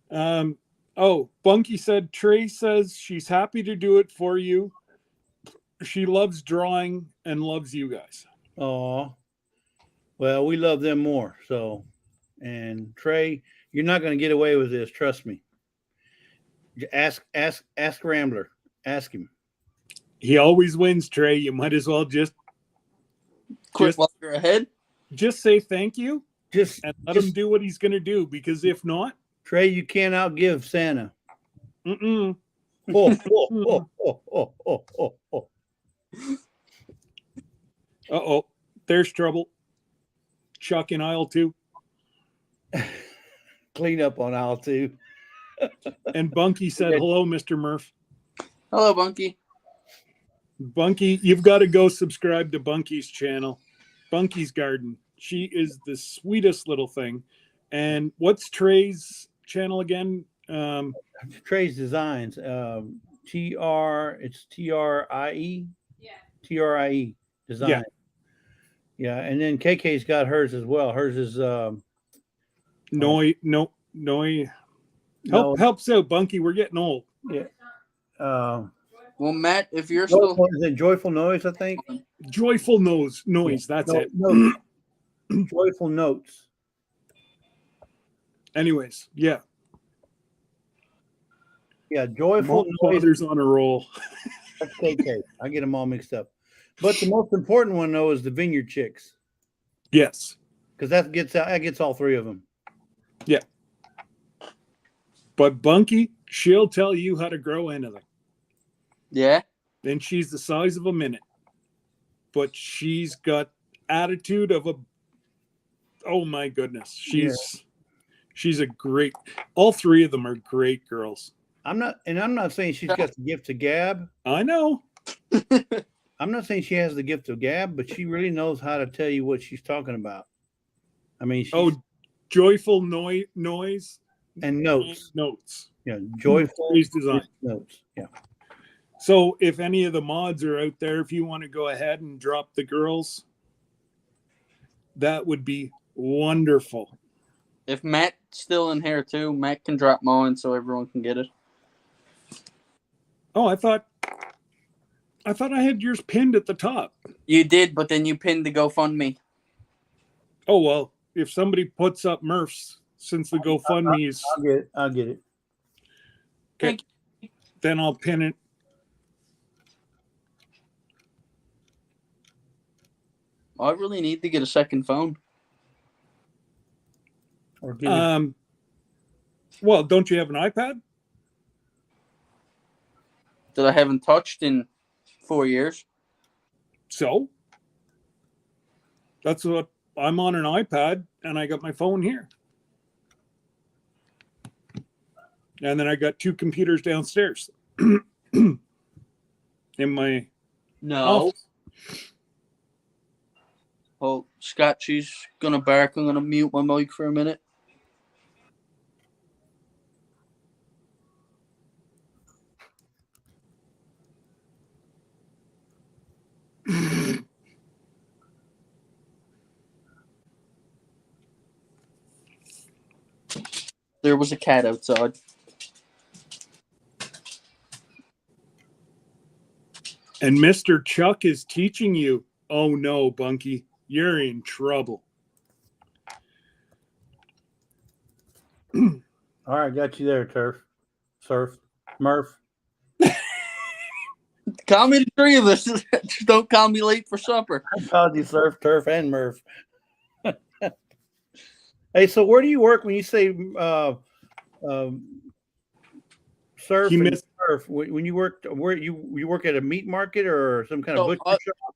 And Bunky said Trey says she's happy to do it for you. She loves drawing and loves you guys. Oh, well, we love them more. So, and Trey, you're not going to get away with this. Trust me. Ask Rambler. Ask him. He always wins, Trey. You might as well just While you're ahead. just say thank you Just and let him do what he's going to do. Because if not, Trey, you can't outgive Santa. mm-mm. Oh. Uh-oh, there's trouble. Chuck in aisle 2. Clean up on aisle 2. And Bunky said, hello, Mr. Murph. Hello, Bunky. Bunky, you've got to go subscribe to Bunky's channel. Bunky's Garden. She is the sweetest little thing. And what's Trey's channel again? Trey's Designs. It's TRIE. Yeah. TRIE Design. Yeah. And then KK's got hers as well. Hers is Noi. Helps out, Bunky. We're getting old. Yeah. Well, Matt, if you're still Is it Joyful Noise, I think? Joyful noise. That's it. Joyful Notes. Anyways, yeah. Yeah, Joyful Noise. Father's on a roll. That's KK. I get them all mixed up. But the most important one, though, is the Vineyard Chicks. Yes. Because that gets all 3 of them. Yeah. But Bunky, she'll tell you how to grow anything. Yeah. Then she's the size of a minute. But she's got attitude of a, oh my goodness. She's a great, all 3 of them are great girls. I'm not saying she's got the gift of gab. I know. I'm not saying she has the gift of gab, but she really knows how to tell you what she's talking about. I mean, joyful noise and notes. Yeah, joyful design notes. Yeah. So if any of the mods are out there, if you want to go ahead and drop the girls, that would be wonderful. If Matt's still in here too, Matt can drop mine so everyone can get it. Oh, I thought I had yours pinned at the top. You did, but then you pinned the GoFundMe. Oh well, if somebody puts up Murph's, since the GoFundMe is, I'll get it. Okay. Then I'll pin it. I really need to get a second phone. Or get it. Well, don't you have an iPad? That I haven't touched in 4 years. So that's what I'm on, an iPad, and I got my phone here. And then I got 2 computers downstairs in my office. Oh, Scott, she's gonna bark. I'm gonna mute my mic for a minute. There was a cat outside. And Mr. Chuck is teaching you. Oh no, Bunky, you're in trouble. All right, got you there, Murph. Call me the 3 of us. Just don't call me late for supper. I called you Turf, and Murph. Hey, so where do you work when you say surf and surf? When you work, where you work at a meat market or some kind of butcher shop?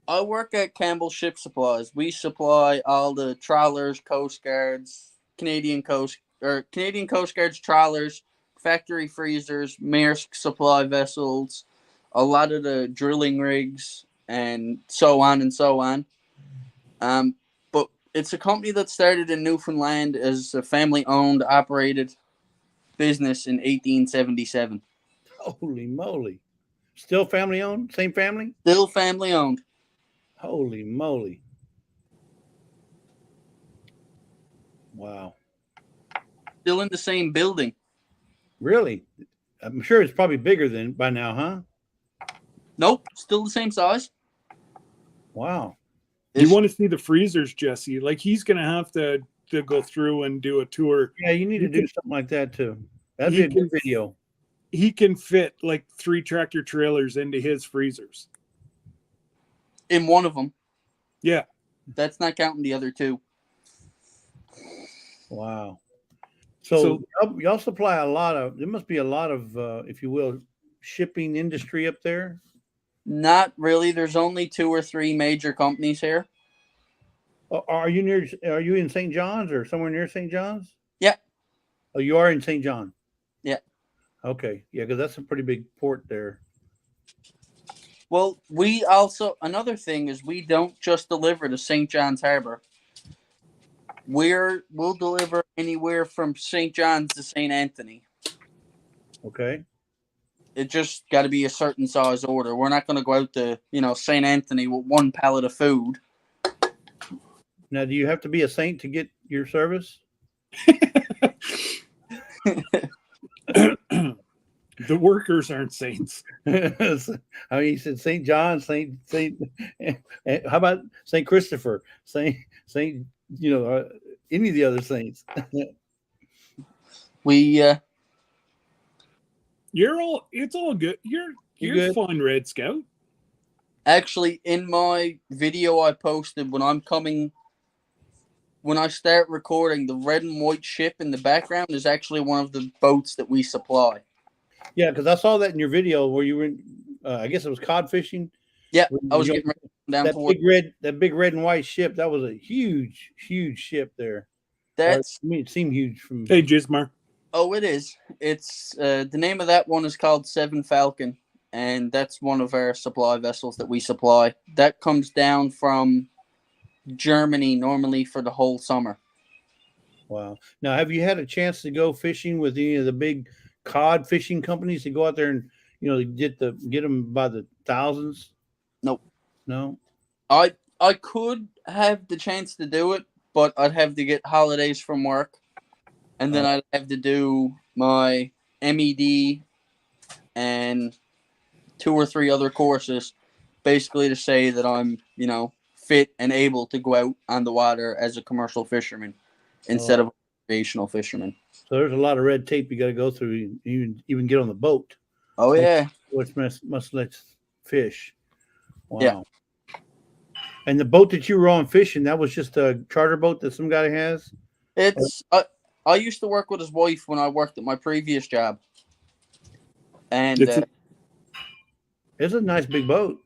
I work at Campbell Ship Supplies. We supply all the trawlers, Coast Guards, Canadian Coast Guards trawlers, factory freezers, Maersk supply vessels, a lot of the drilling rigs, and so on and so on. But it's a company that started in Newfoundland as a family-owned, operated business in 1877. Holy moly. Still family-owned? Same family? Still family-owned. Holy moly. Wow. Still in the same building. Really? I'm sure it's probably bigger than by now, huh? Nope. Still the same size. Wow. You want to see the freezers, Jesse? Like, he's going to have to go through and do a tour. Yeah, you need to do something like that too. That'd be a good video. he can fit like 3 tractor trailers into his freezers. In one of them. Yeah. That's not counting the other 2. Wow. So y'all supply a lot of. There must be a lot of, if you will, shipping industry up there. Not really. There's only 2 or 3 major companies here. Are you near? Are you in St. John's or somewhere near St. John's? Yeah. Oh, you are in St. John. Yeah. Okay. Yeah, because that's a pretty big port there. Well, we also, another thing is we don't just deliver to St. John's Harbor. We'll deliver anywhere from St. John's to St. Anthony. Okay. It just got to be a certain size order. We're not going to go out to, St. Anthony with 1 pallet of food. Now, do you have to be a saint to get your service? The workers aren't saints. I mean, he said St. John, Saint. How about Saint Christopher, Saint? Any of the other saints. It's all good. You're good? fun, Red Scout. Actually, in my video I posted, when I start recording, the red and white ship in the background is actually one of the boats that we supply. Yeah, because I saw that in your video where you were in, I guess it was cod fishing. Yeah, I was getting down that big red and white ship. That was a huge ship there. It seemed huge from. Hey, Jismar. Oh, it is. It's the name of that one is called Seven Falcon, and that's one of our supply vessels that we supply. That comes down from Germany normally for the whole summer. Wow. Now, have you had a chance to go fishing with any of the big cod fishing companies to go out there and get them by the thousands? Nope. No. I could have the chance to do it, but I'd have to get holidays from work, and then I'd have to do my MED and 2 or 3 other courses, basically to say that I'm fit and able to go out on the water as a commercial fisherman instead of a recreational fisherman. So there's a lot of red tape you got to go through, even get on the boat. Oh yeah, which must let fish. Wow. Yeah. And the boat that you were on fishing, that was just a charter boat that some guy has? It's I used to work with his wife when I worked at my previous job, and it's a nice big boat.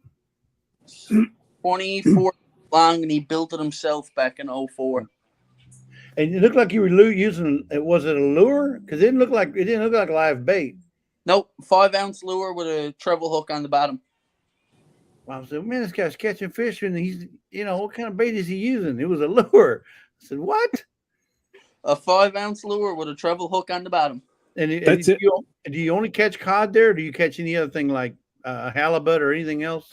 24 long, and he built it himself back in 2004. And it looked like you were using. Was it a lure? Because it didn't look like live bait. Nope, 5-ounce lure with a treble hook on the bottom. I said, man, this guy's catching fish, and he's, what kind of bait is he using? It was a lure. I said, what? A 5-ounce lure with a treble hook on the bottom. And do you only catch cod there, or do you catch any other thing like halibut or anything else?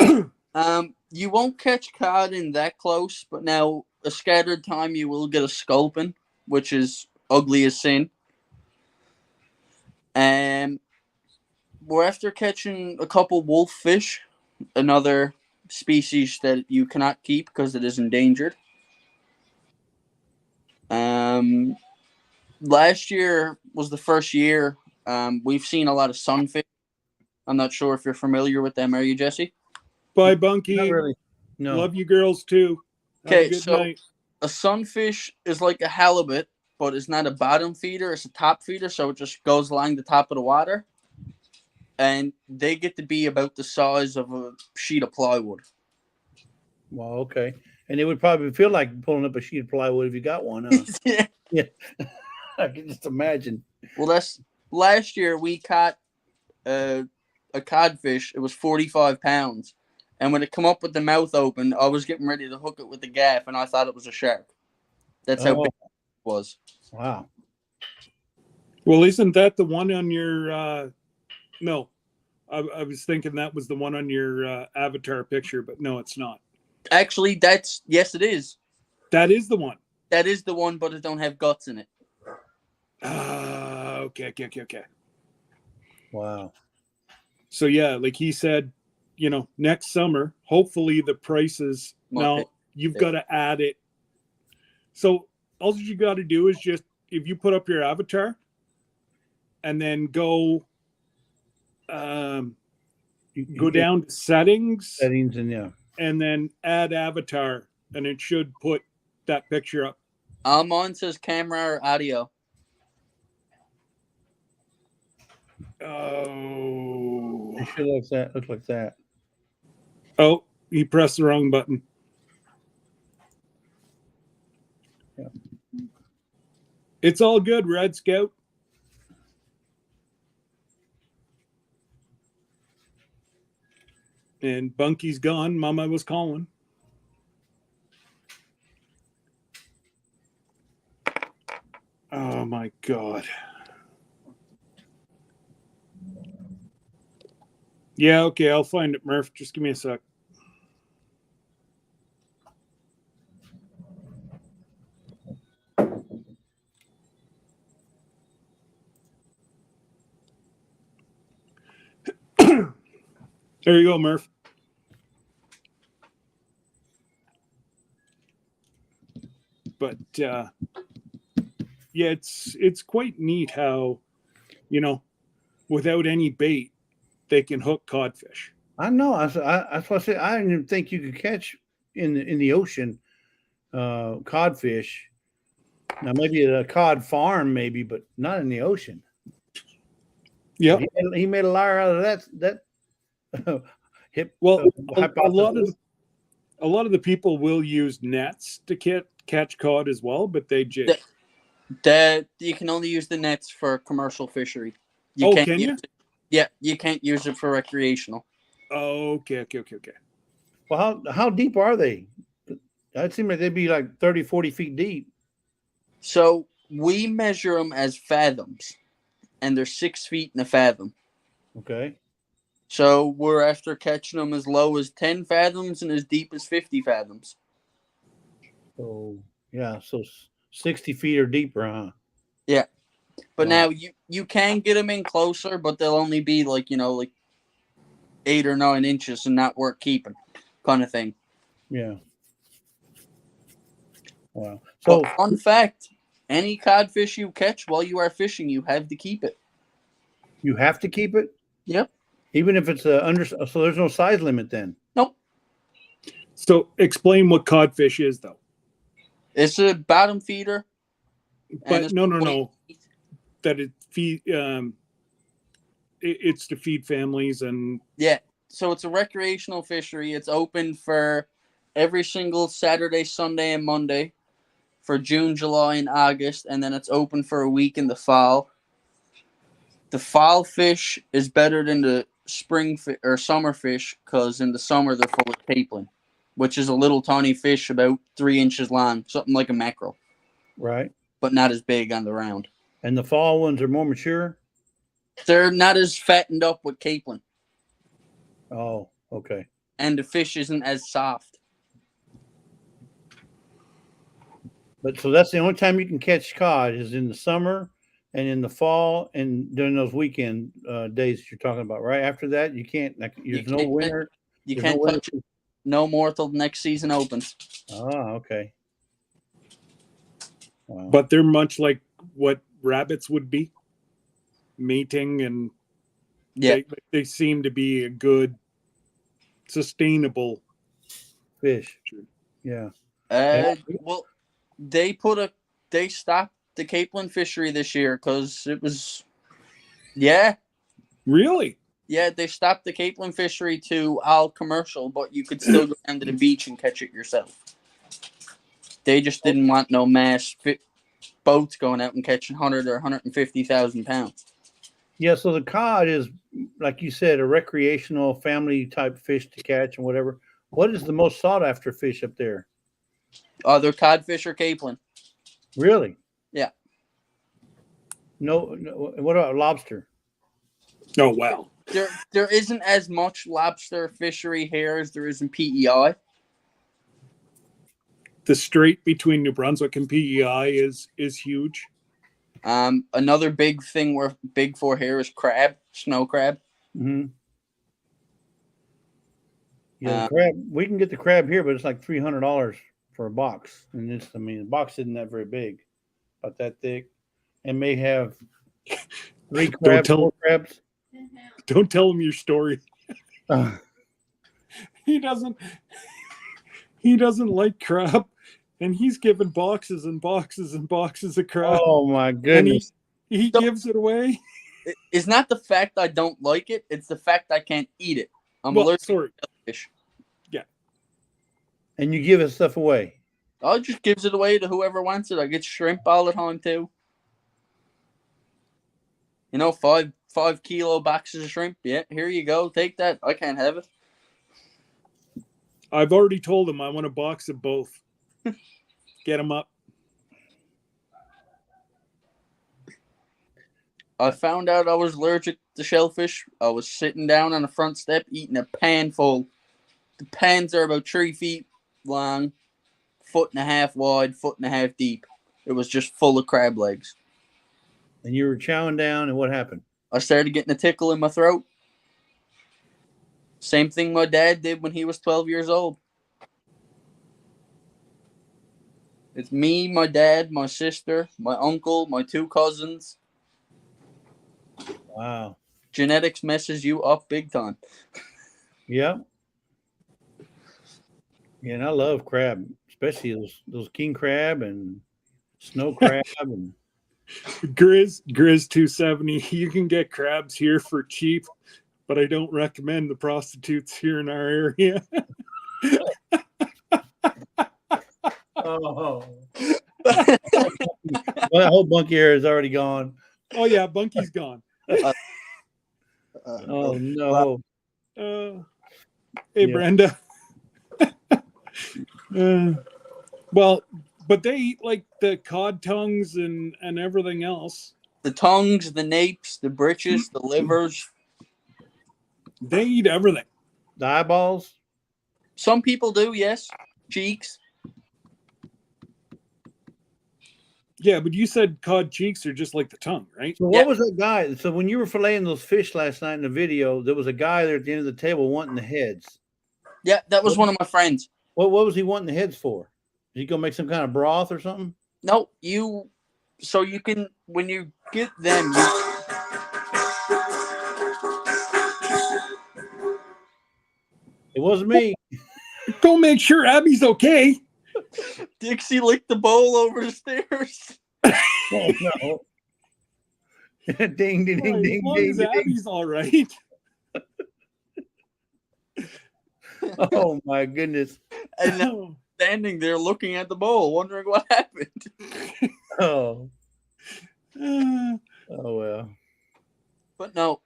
You won't catch cod in that close, but now a scattered time you will get a sculpin, which is ugly as sin. And we're after catching a couple wolffish, another species that you cannot keep because it is endangered. Last year was the first year we've seen a lot of sunfish. I'm not sure if you're familiar with them. Are you, Jesse? Bye, Bunky. Not really. No. Love you girls too. Okay, so a sunfish is like a halibut, but it's not a bottom feeder, it's a top feeder, so it just goes along the top of the water. And they get to be about the size of a sheet of plywood. Well, okay. And it would probably feel like pulling up a sheet of plywood if you got one. Huh? Yeah. I can just imagine. Well, that's last year we caught a codfish. It was 45 pounds. And when it come up with the mouth open, I was getting ready to hook it with the gaff, and I thought it was a shark. That's how big it was. Wow. Well, isn't that the one on your no, I was thinking that was the one on your avatar picture, but no, it's not. Actually, yes, it is. That is the one. That is the one, but it don't have guts in it. Okay. Wow. So yeah, like he said, next summer, hopefully the prices. Now you've got to add it. So all you got to do is just, if you put up your avatar and then go go down to settings, and yeah. and then add avatar, and it should put that picture up. Mine says camera or audio. Oh. It should look like that. Oh, you pressed the wrong button. Yeah. It's all good, Red Scout. And Bunky's gone. Mama was calling. Oh my God. Yeah, okay, I'll find it, Murph. Just give me a sec. There you go, Murph. But yeah, it's quite neat how, without any bait, they can hook codfish. I know. That's what I said. I didn't even think you could catch in the ocean codfish. Now maybe at a cod farm, maybe, but not in the ocean. Yeah. He made a liar out of that. Well, hypothesis. a lot of the people will use nets to catch cod as well, but they jig. You can only use the nets for commercial fishery. Can you? Yeah, you can't use it for recreational. Oh, okay. Well, how deep are they? It seems like they'd be like 30, 40 feet deep. So we measure them as fathoms, and they're 6 feet in a fathom. Okay. So we're after catching them as low as 10 fathoms and as deep as 50 fathoms. So, yeah, so 60 feet or deeper, huh? Yeah. But Wow. now you can get them in closer, but they'll only be like 8 or 9 inches and not worth keeping, kind of thing. Yeah. Wow. So, But fun fact, any codfish you catch while you are fishing, you have to keep it. you have to keep it? Yep. Even if it's under, so there's no size limit then? Nope. So explain what codfish is, though. It's a bottom feeder. But no. That it feed. It's to feed families and. Yeah. So it's a recreational fishery. It's open for every single Saturday, Sunday, and Monday for June, July, and August, and then it's open for a week in the fall. The fall fish is better than the spring or summer fish because in the summer they're full of capelin, which is a little tiny fish about 3 inches long, something like a mackerel. Right. But not as big on the round. And the fall ones are more mature? They're not as fattened up with capelin. Oh, okay. And the fish isn't as soft. But so that's the only time you can catch cod is in the summer and in the fall and during those weekend days that you're talking about, right? After that, you can't. There's no winter. You can't touch it no more till the next season opens. Ah, okay. Wow. But they're much like what rabbits would be, mating, and they seem to be a good, sustainable fish. Yeah. Well, they stopped the capelin fishery this year because it was, Really? Yeah, they stopped the capelin fishery to all commercial, but you could still go down to the beach and catch it yourself. They just didn't want no mass boats going out and catching 100 or 150,000 pounds. Yeah, so the cod is, like you said, a recreational family type fish to catch and whatever. What is the most sought after fish up there? Either codfish or capelin. Really? Yeah. No. What about lobster? Oh, wow. There isn't as much lobster fishery here as there is in PEI. The strait between New Brunswick and PEI is huge. Another big thing we're big for here is crab, snow crab. Mm-hmm. Yeah, crab. We can get the crab here, but it's like $300 for a box, and the box isn't that very big, about that thick, and may have 3 crabs, 4 crabs. Don't tell him your story. Uh, He doesn't like crab, and he's given boxes and boxes and boxes of crab, oh my and goodness! he gives it away. It's not the fact I don't like it; it's the fact I can't eat it. I'm Well, allergic sorry. to fish. And you give his stuff away. I just gives it away to whoever wants it. I get shrimp all the time too. You know, 5 kilo boxes of shrimp. Yeah, here you go. Take that. I can't have it. I've already told him I want a box of both. Get him up. I found out I was allergic to shellfish. I was sitting down on the front step eating a pan full. The pans are about 3 feet long, 1.5 feet wide, 1.5 feet deep. It was just full of crab legs. And you were chowing down, and what happened? I started getting a tickle in my throat. Same thing my dad did when he was 12 years old. It's me, my dad, my sister, my uncle, my 2 cousins. Wow. Genetics messes you up big time. Yeah. Yeah, and I love crab, especially those king crab and snow crab and Grizz 270. You can get crabs here for cheap, but I don't recommend the prostitutes here in our area. oh. Well, that whole bunky area is already gone. Oh yeah, Bunky's gone. Oh no. Hey Yeah. Brenda. Well, but they eat like the cod tongues and everything else. The tongues, the napes, the britches, the livers. They eat everything. The eyeballs? Some people do, yes. Cheeks. Yeah, but you said cod cheeks are just like the tongue, right? So what was that guy? So when you were filleting those fish last night in the video, there was a guy there at the end of the table wanting the heads. Yeah, that was one of my friends. What was he wanting the heads for? Is he gonna make some kind of broth or something? No, so you can, when you get them, It wasn't me. Go make sure Abby's okay. Dixie licked the bowl over the stairs. Oh no. ding, ding, ding, As ding, long ding, as ding. Abby's all right. Oh my goodness. And now standing there looking at the bowl, wondering what happened. Oh. Uh, Oh well. But no,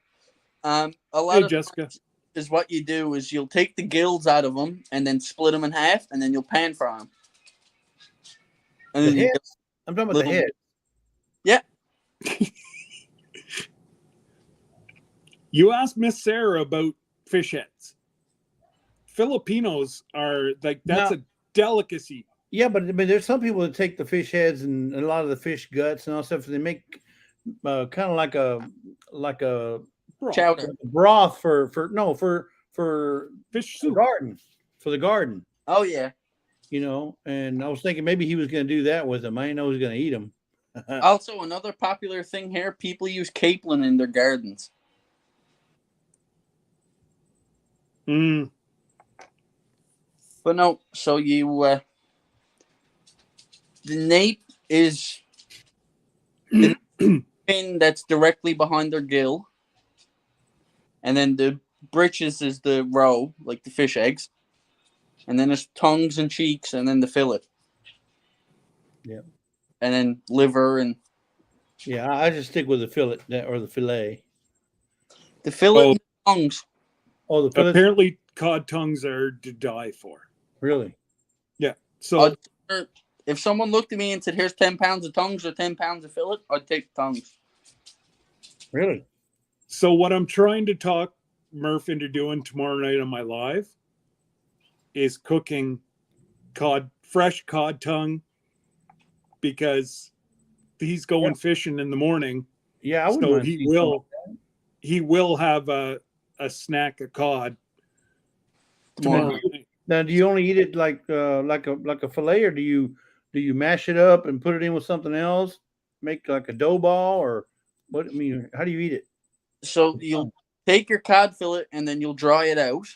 a lot Hey, of Jessica. is what you do is you'll take the gills out of them and then split them in half, and then you'll pan fry them. And The then you heads? I'm talking about the head. Yeah. You asked Miss Sarah about fish heads. Filipinos are like, that's a delicacy. Yeah, but I mean, there's some people that take the fish heads and a lot of the fish guts and all stuff. They make kind of like a chowder. broth for Fish the soup. garden, for the garden. Oh yeah. You know, and I was thinking maybe he was going to do that with them. I didn't know he was going to eat them. Also, another popular thing here: people use capelin in their gardens. Mm. But no, so you the nape is the pin that's directly behind their gill, and then the britches is the roe, like the fish eggs, and then there's tongues and cheeks, and then the fillet. Yeah. And then liver and Yeah, I just stick with the fillet or the fillet. the fillet and the tongues. Oh, the fillet. Apparently, cod tongues are to die for. Really? Yeah. So If someone looked at me and said, "Here's 10 pounds of tongues or 10 pounds of fillet," I'd take the tongues. Really? So what I'm trying to talk Murph into doing tomorrow night on my live is cooking fresh cod tongue, because he's going fishing in the morning. Yeah, I wouldn't So mind he will have a snack of cod tomorrow night. Now, do you only eat it like a fillet, or do you mash it up and put it in with something else? Make like a dough ball, or what? I mean, how do you eat it? So you'll Take your cod fillet and then you'll dry it out.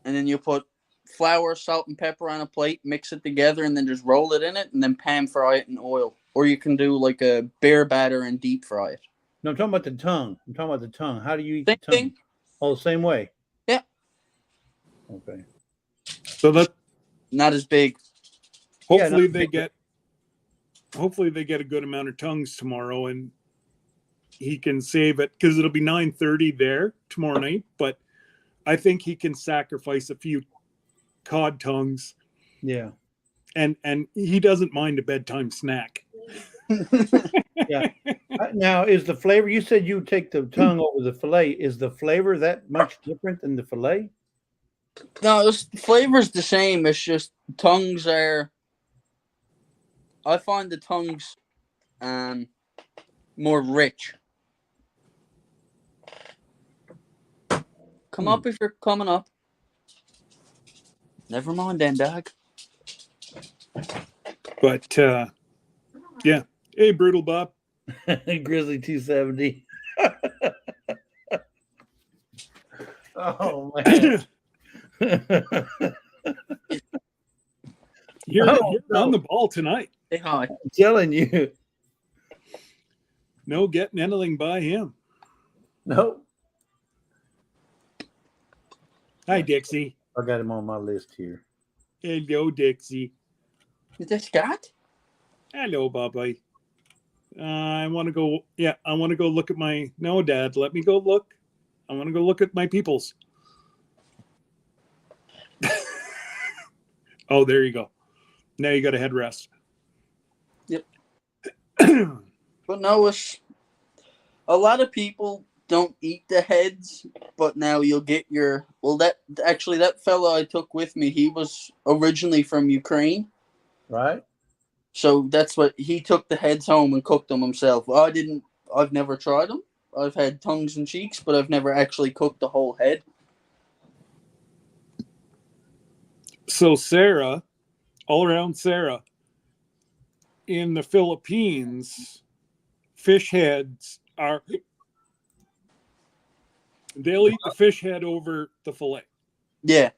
And then you'll put flour, salt, and pepper on a plate, mix it together, and then just roll it in it, and then pan fry it in oil. Or you can do like a bear batter and deep fry it. No, I'm talking about the tongue. I'm talking about the tongue. How do you eat Same the tongue? thing. Oh, the same way. Yeah. Okay. So that Not as big. hopefully not they big. get a good amount of tongues tomorrow, and he can save it because it'll be 9:30 there tomorrow night. But I think he can sacrifice a few cod tongues, Yeah. and he doesn't mind a bedtime snack. Yeah. Now, is the flavor? You said you would take the tongue over the fillet. Is the flavor that much different than the fillet? No, the flavor's the same. It's just tongues are. I find the tongues more rich. Come up if you're coming up. Never mind then, dog. But yeah, hey, Brutal Bob. Grizzly 270. Oh man. You're Oh, on no. the ball tonight. Say hi. I'm telling you. No getting anything by him. No. Hi, Dixie. I got him on my list here. Hello, Dixie. Is that Scott? Hello, Bobby. I want to go. Yeah, I want to go look at my. No, Dad, let me go look. I want to go look at my peoples. Oh, there you go. Now you got a headrest. Yep. But no, it's a lot of people don't eat the heads, but now you'll get your that fellow I took with me, he was originally from Ukraine. Right? So that's what he took the heads home and cooked them himself. I've never tried them. I've had tongues and cheeks, but I've never actually cooked the whole head. So Sarah, all around Sarah, in the Philippines, fish heads are. They'll eat the fish head over the fillet Yeah.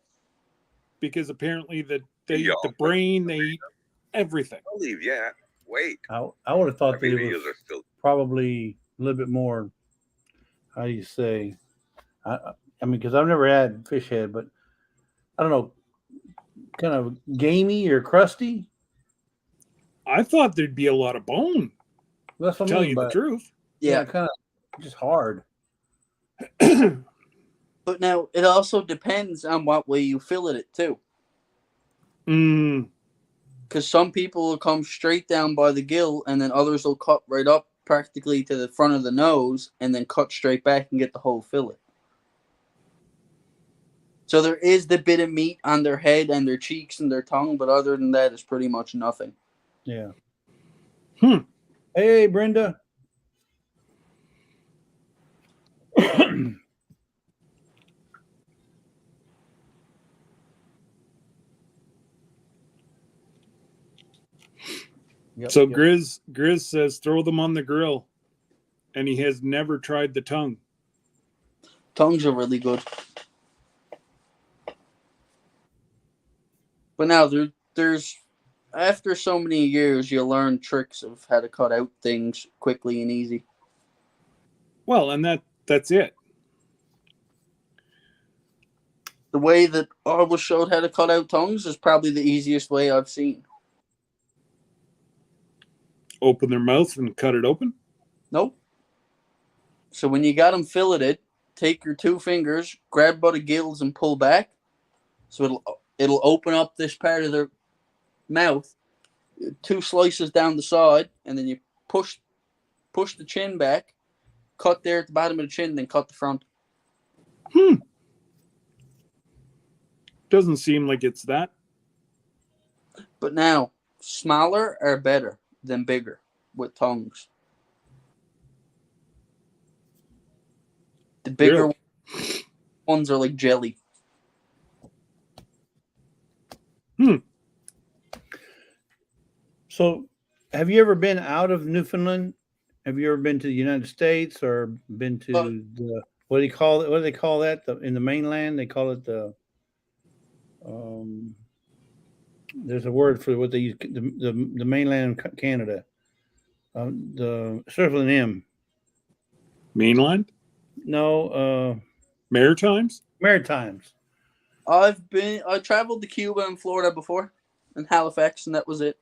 because apparently they eat the brain, they eat everything. I'll leave yet. Wait. I would have thought that it videos was are still. probably a little bit more, how do you say? I mean, because I've never had fish head, but I don't know, kind of gamey or crusty. I thought there'd be a lot of bone. That's what I Tell mean, you the but truth. Yeah. kind of just hard. But now it also depends on what way you fillet it too. Because some people will come straight down by the gill, and then others will cut right up practically to the front of the nose, and then cut straight back and get the whole fillet. So there is the bit of meat on their head and their cheeks and their tongue, but other than that, it's pretty much nothing. Yeah. Hey, Brenda. So Grizz says throw them on the grill, and he has never tried the tongue. Tongues are really good. But now there's after so many years, you learn tricks of how to cut out things quickly and easy. Well, and that's it. The way that I was showed how to cut out tongues is probably the easiest way I've seen. Open their mouth and cut it open? Nope. So when you got them filleted, take your 2 fingers, grab by the gills and pull back. So it'll open up this part of their mouth, 2 slices down the side, and then you push the chin back, cut there at the bottom of the chin, then cut the front. Doesn't seem like it's that. But now, smaller are better than bigger with tongues. The bigger ones are like jelly. So, have you ever been out of Newfoundland? Have you ever been to the United States or been to what do you call it? What do they call that? In the mainland, they call it the. There's a word for what they use. The mainland Canada. The starts with an M. Mainland? No, Maritimes? Maritimes. I traveled to Cuba and Florida before, and Halifax, and that was it.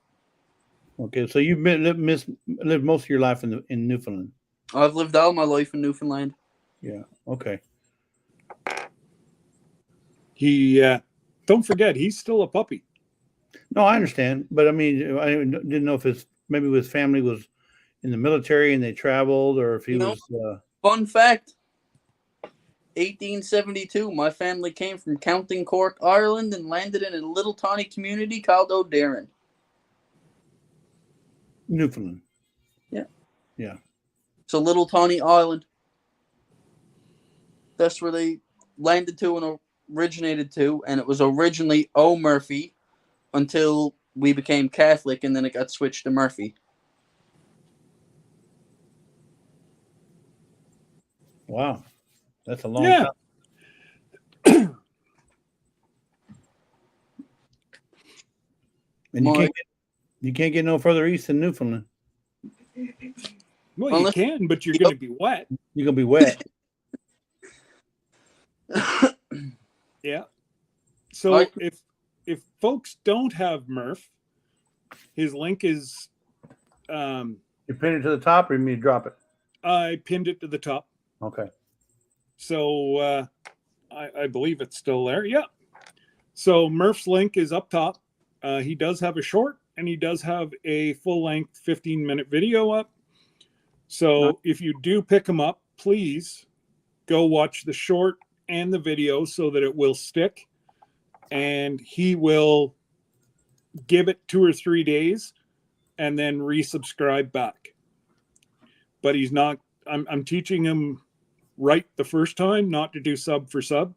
Okay, so you've lived most of your life in Newfoundland. I've lived all my life in Newfoundland. Yeah. Okay. He don't forget he's still a puppy. No, I understand, but I mean, I didn't know if maybe his family was in the military and they traveled, or if he was. Fun fact: 1872, my family came from County Cork, Ireland, and landed in a little tiny community called O'Darren. Newfoundland. Yeah. Yeah. It's a little tiny island. That's where they landed to and originated to, and it was originally O'Murphy until we became Catholic, and then it got switched to Murphy. Wow, that's a long Yeah. time. And you can't get no further east than Newfoundland. Well, you can, but you're going to be wet. You're gonna be wet. Yeah. So if folks don't have Murph, his link is. You pin it to the top, or you mean to drop it? I pinned it to the top. Okay. So I believe it's still there. Yeah. So Murph's link is up top. He does have a short, and he does have a full-length 15-minute video up. So if you do pick him up, please go watch the short and the video so that it will stick. And he will give it 2 or 3 days and then resubscribe back. But he's not, I'm teaching him right the first time, not to do sub for sub.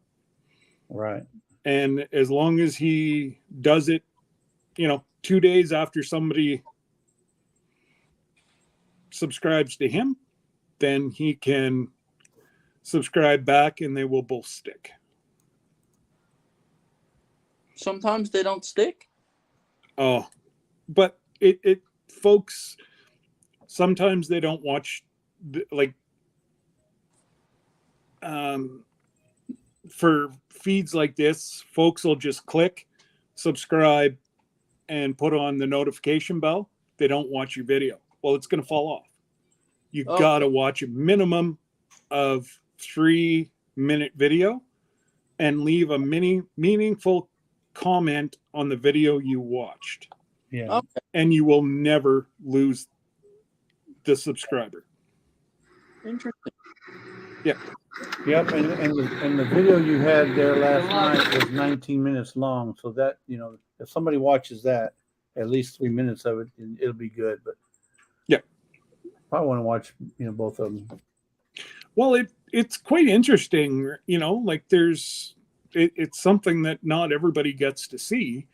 Right. And as long as he does it, 2 days after somebody subscribes to him, then he can subscribe back and they will both stick. Sometimes they don't stick. Oh, but it folks, sometimes they don't watch for feeds like this, folks will just click subscribe and put on the notification bell. They don't watch your video. Well, it's going to fall off. You got to watch a minimum of 3-minute video and leave a meaningful comment on the video you watched. Yeah. Okay. And you will never lose the subscriber. Interesting. Yeah. Yep. And the video you had there last night was 19 minutes long. So that, if somebody watches that, at least 3 minutes of it, it'll be good. But yeah, I want to watch, both of them. Well, it's quite interesting, it's something that not everybody gets to see,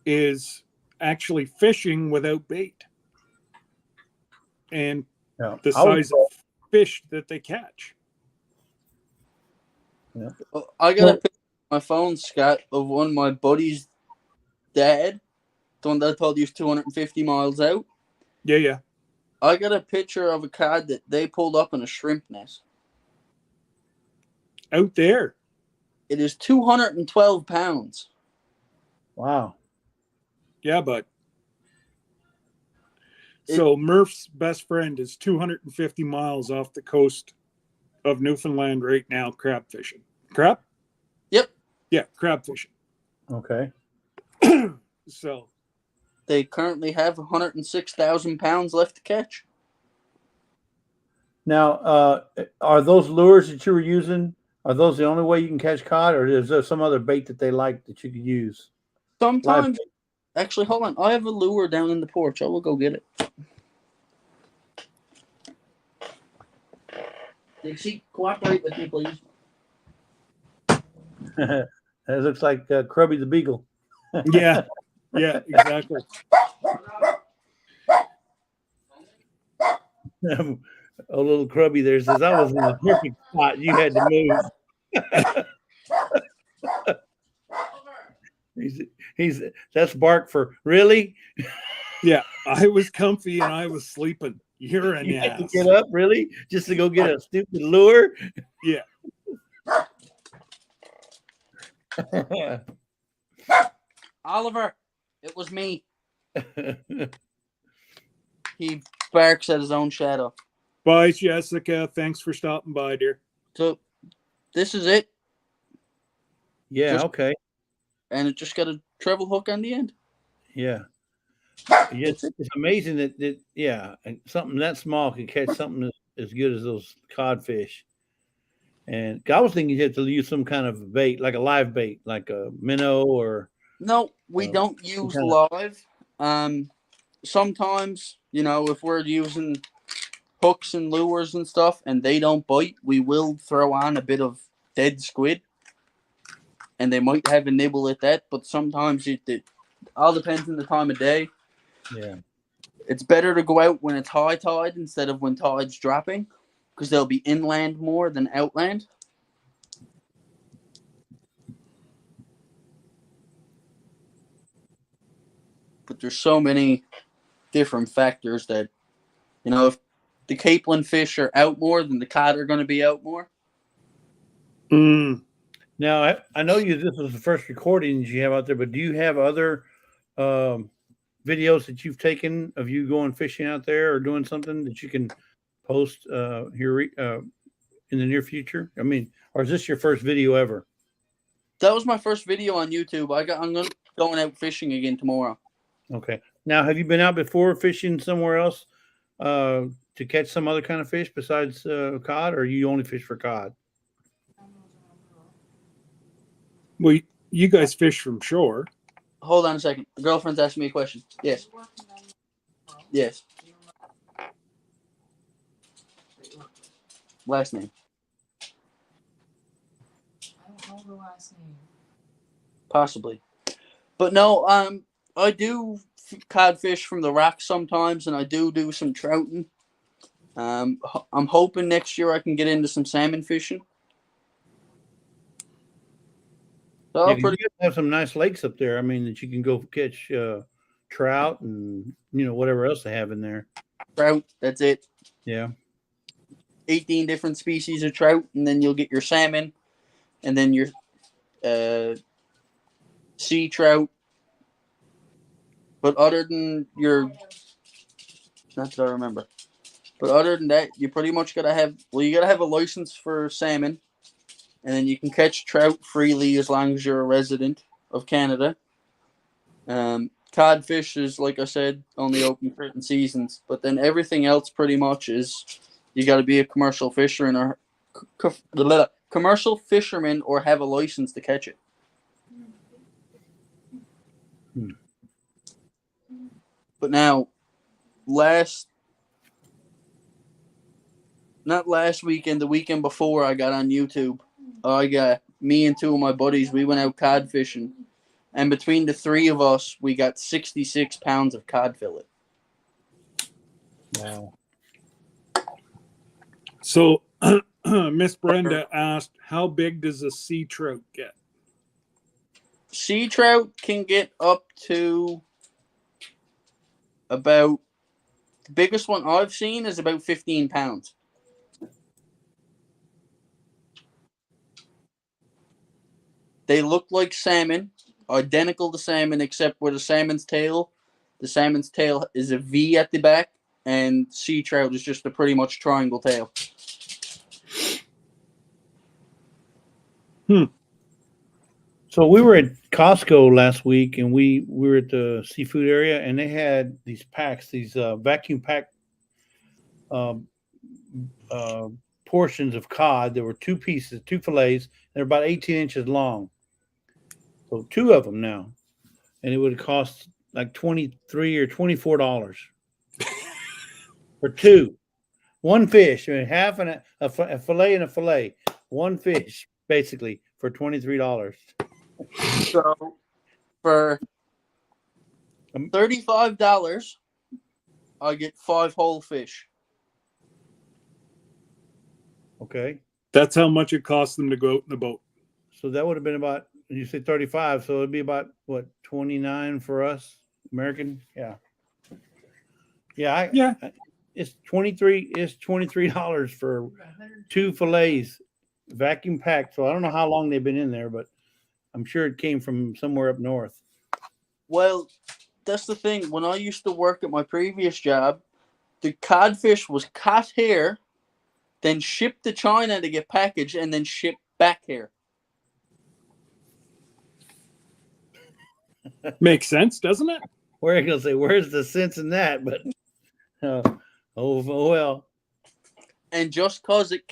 is actually fishing without bait and the size of fish that they catch. Yeah. I got a picture on my phone, Scott, of one of my buddy's dad, the one that I told you was 250 miles out. Yeah. I got a picture of a cod that they pulled up in a shrimp nest. Out there. It is 212 pounds. Wow. Yeah, but so Murph's best friend is 250 miles off the coast of Newfoundland right now, crab fishing. Crab? Yep. Yeah, crab fishing. Okay. So they currently have 106,000 pounds left to catch. Now, are those lures that you were using, are those the only way you can catch cod, or is there some other bait that they like that you could use? Sometimes, actually, hold on. I have a lure down in the porch. I will go get it. Dixie, cooperate with me, please. That looks like Krubby the Beagle. yeah, exactly. a little Krubby there says, I was in the perfect spot. You had to move. He's that's bark for really? Yeah, I was comfy and I was sleeping. You're an You had to ass. get up, really? Just to go get a stupid lure? Yeah. Oliver, it was me. He barks at his own shadow. Bye, Jessica. Thanks for stopping by, dear. So this is it. Yeah, okay. And it just got a treble hook on the end. Yeah. Yes, it's amazing that yeah, something that small can catch something as good as those codfish. And I was thinking you had to use some kind of bait, like a live bait, like a minnow or No, we don't use kind of- live. Sometimes, if we're using hooks and lures and stuff and they don't bite, we will throw on a bit of dead squid. And they might have a nibble at that, but sometimes it all depends on the time of day. yeah. It's better to go out when it's high tide instead of when tide's dropping, because they'll be inland more than outland. But there's so many different factors that, if the capelin fish are out more, then the cod are going to be out more. Now I know this was the first recordings you have out there, but do you have other videos that you've taken of you going fishing out there or doing something that you can post here in the near future? I mean, or is this your first video ever? That was my first video on YouTube. I'm going out fishing again tomorrow. Okay. Now, have you been out before fishing somewhere else to catch some other kind of fish besides cod, or you only fish for cod? Well, you guys fish from shore. Hold on a second. The girlfriend's asking me a question. Yes. Yes. Last name. I don't know the last name. Possibly. But no, I do codfish from the rocks sometimes, and I do some trouting. I'm hoping next year I can get into some salmon fishing. So Yeah, you have some nice lakes up there. I mean, that you can go catch trout and whatever else they have in there. Trout, that's it. Yeah. 18 different species of trout, and then you'll get your salmon, and then your sea trout. But other than not that I remember. But other than that, you pretty much gotta have a license for salmon, and then you can catch trout freely as long as you're a resident of Canada. Codfish is, like I said, only open certain seasons, but then everything else pretty much is you got to be a commercial fisherman or have a license to catch it. But now, not last weekend, the weekend before I got on YouTube, me and two of my buddies, we went out cod fishing. And between the three of us, we got 66 pounds of cod fillet. Wow. So Miss Brenda asked, how big does a sea trout get? Sea trout can get up to about, the biggest one I've seen is about 15 pounds. They look like salmon, identical to salmon, except where the salmon's tail is a V at the back, and sea trout is just a pretty much triangle tail. So we were at Costco last week, and we were at the seafood area, and they had these packs, these vacuum packed portions of cod. There were two pieces, two fillets. They're about 18 inches long. So two of them now, and it would cost like $23 or $24 for two. One fish, I mean, half and a fillet and a fillet. One fish, basically, for $23. So for $35, I get 5 whole fish. Okay. That's how much it costs them to go out in the boat. So that would have been about, you say 35, so it'd be about what, 29 for us American? Yeah. Yeah, Yeah. It's $23 for 2 fillets, vacuum packed. So I don't know how long they've been in there, but I'm sure it came from somewhere up north. Well, that's the thing. When I used to work at my previous job, the codfish was caught here, then shipped to China to get packaged, and then shipped back here. Makes sense, doesn't it? We're gonna say, where's the sense in that? But oh well. And just because it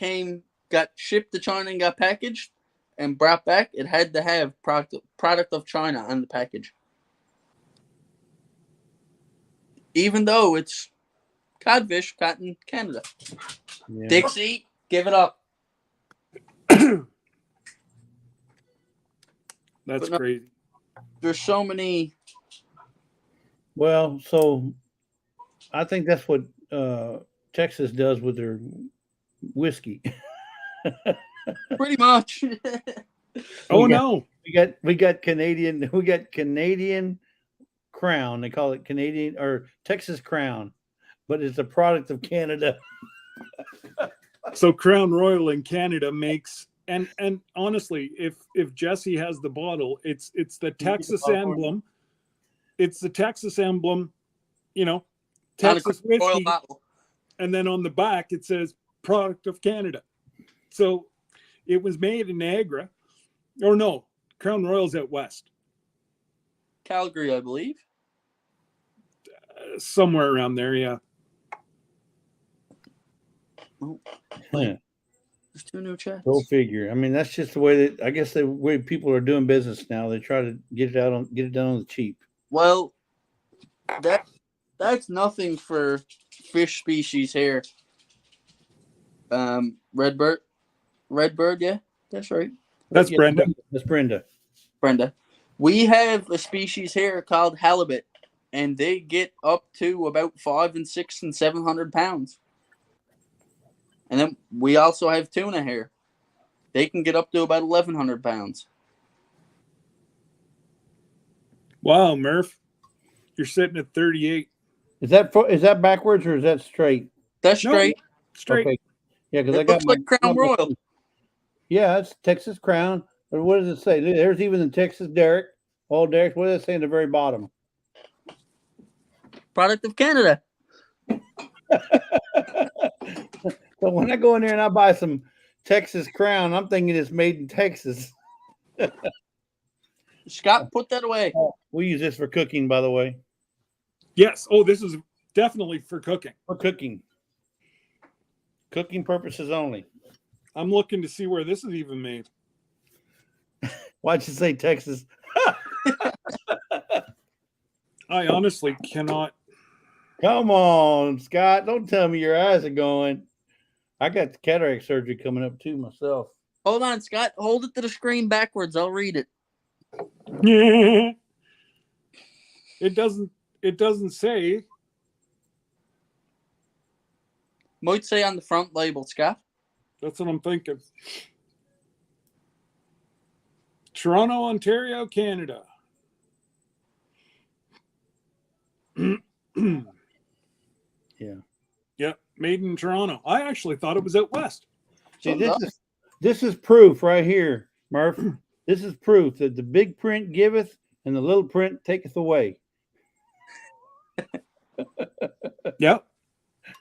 got shipped to China and got packaged and brought back, it had to have product of China on the package. Even though it's codfish caught in Canada. Yeah. Dixie, give it up. That's no, crazy. There's so many. Well, so I think that's what Texas does with their whiskey. Pretty much. No. We got Canadian Crown. They call it Canadian or Texas Crown, but it's a product of Canada. So Crown Royal in Canada makes and honestly, if Jesse has the bottle, it's the Texas emblem. It's the Texas emblem, Texas whiskey. And then on the back it says product of Canada. So it was made in Niagara. Or no, Crown Royal's out west. Calgary, I believe. Somewhere around there, yeah. Oh, Yeah. There's 2 new chats. Go figure. I mean, that's just the way that I guess the way people are doing business now. They try to get it done on the cheap. Well, that's nothing for fish species here. Redbird, yeah, that's right. That's Yeah, Brenda. That's Brenda. We have a species here called halibut, and they get up to about 500 and 600 and 700 pounds. And then we also have tuna here. They can get up to about 1,100 pounds. Wow, Murph, you're sitting at 38. Is that backwards or is that straight? That's straight. No, straight. Okay. Yeah, because It I got looks like Crown Royal. Yeah, it's Texas Crown. But what does it say? There's even the Texas Derrick. All Derricks. What does it say in the very bottom? Product of Canada. So when I go in there and I buy some Texas Crown, I'm thinking it's made in Texas. Scott, put that away. We use this for cooking, by the way. Yes. Oh, this is definitely for cooking. For cooking. Cooking purposes only. I'm looking to see where this is even made. Why'd you say Texas? I honestly cannot. Come on, Scott. Don't tell me your eyes are going. I got the cataract surgery coming up too myself. Hold on, Scott. Hold it to the screen backwards. I'll read it. It doesn't say. Might say on the front label, Scott. That's what I'm thinking. Toronto, Ontario, Canada. Yeah. Yep, made in Toronto. I actually thought it was out west. See, this is proof right here, Murph. This is proof that the big print giveth and the little print taketh away. Yep.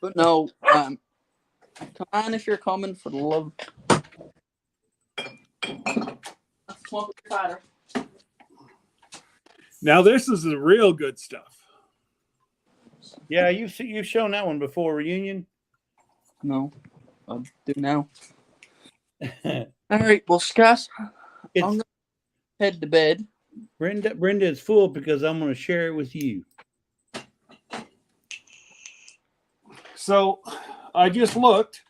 But no, come on if you're coming for the love. Now this is the real good stuff. Yeah, you've shown that one before, Reunion. No, I'll do now. All right, well, Scott, I'm going to head to bed. Brenda is full because I'm going to share it with you. So I just looked,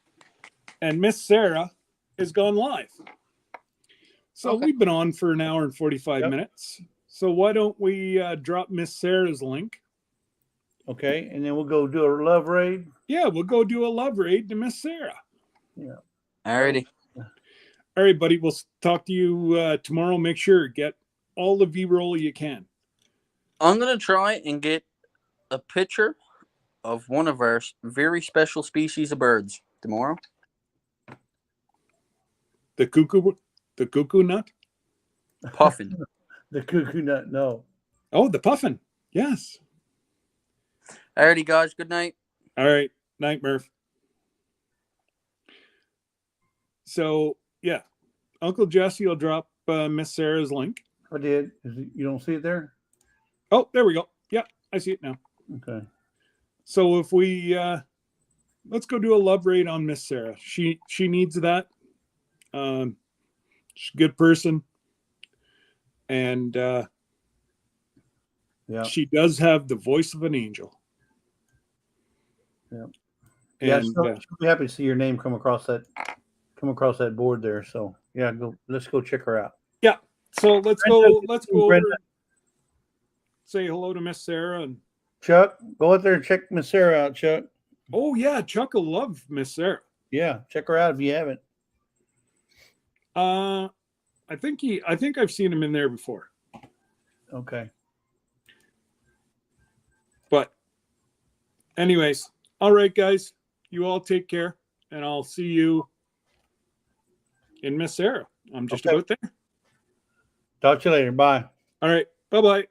and Miss Sarah has gone live. So Okay. we've been on for an hour and 45 minutes. So why don't we drop Miss Sarah's link? Okay, and then we'll go do a love raid. Yeah, we'll go do a love raid to Miss Sarah. Yeah. Alrighty. All right, buddy. We'll talk to you tomorrow. Make sure get all the V-roll you can. I'm gonna try and get a picture of one of our very special species of birds tomorrow. The cuckoo nut. Puffin. The cuckoo nut. No. Oh, the puffin. Yes. Alrighty, guys. Good night. All right. Night, Murph. So yeah, Uncle Jesse will drop Miss Sarah's link. I did. You don't see it there? Oh, there we go. Yeah, I see it now. Okay. So if we let's go do a love rate on Miss Sarah. She needs that. She's a good person, and Yeah. she does have the voice of an angel. Yeah. And Yeah. She'll be happy to see your name come across that board there. So yeah, let's go check her out. yeah. So let's Brenda, go over, Brenda. say hello to Miss Sarah, and Chuck, go out there and check Miss Sarah out, Chuck. oh yeah, Chuck will love Miss Sarah. Yeah, check her out if you haven't. I think I've seen him in there before. Okay. But anyways, all right, guys, you all take care, and I'll see you in Miss Sarah. I'm just Okay. about there. Talk to you later. Bye. All right. Bye-bye.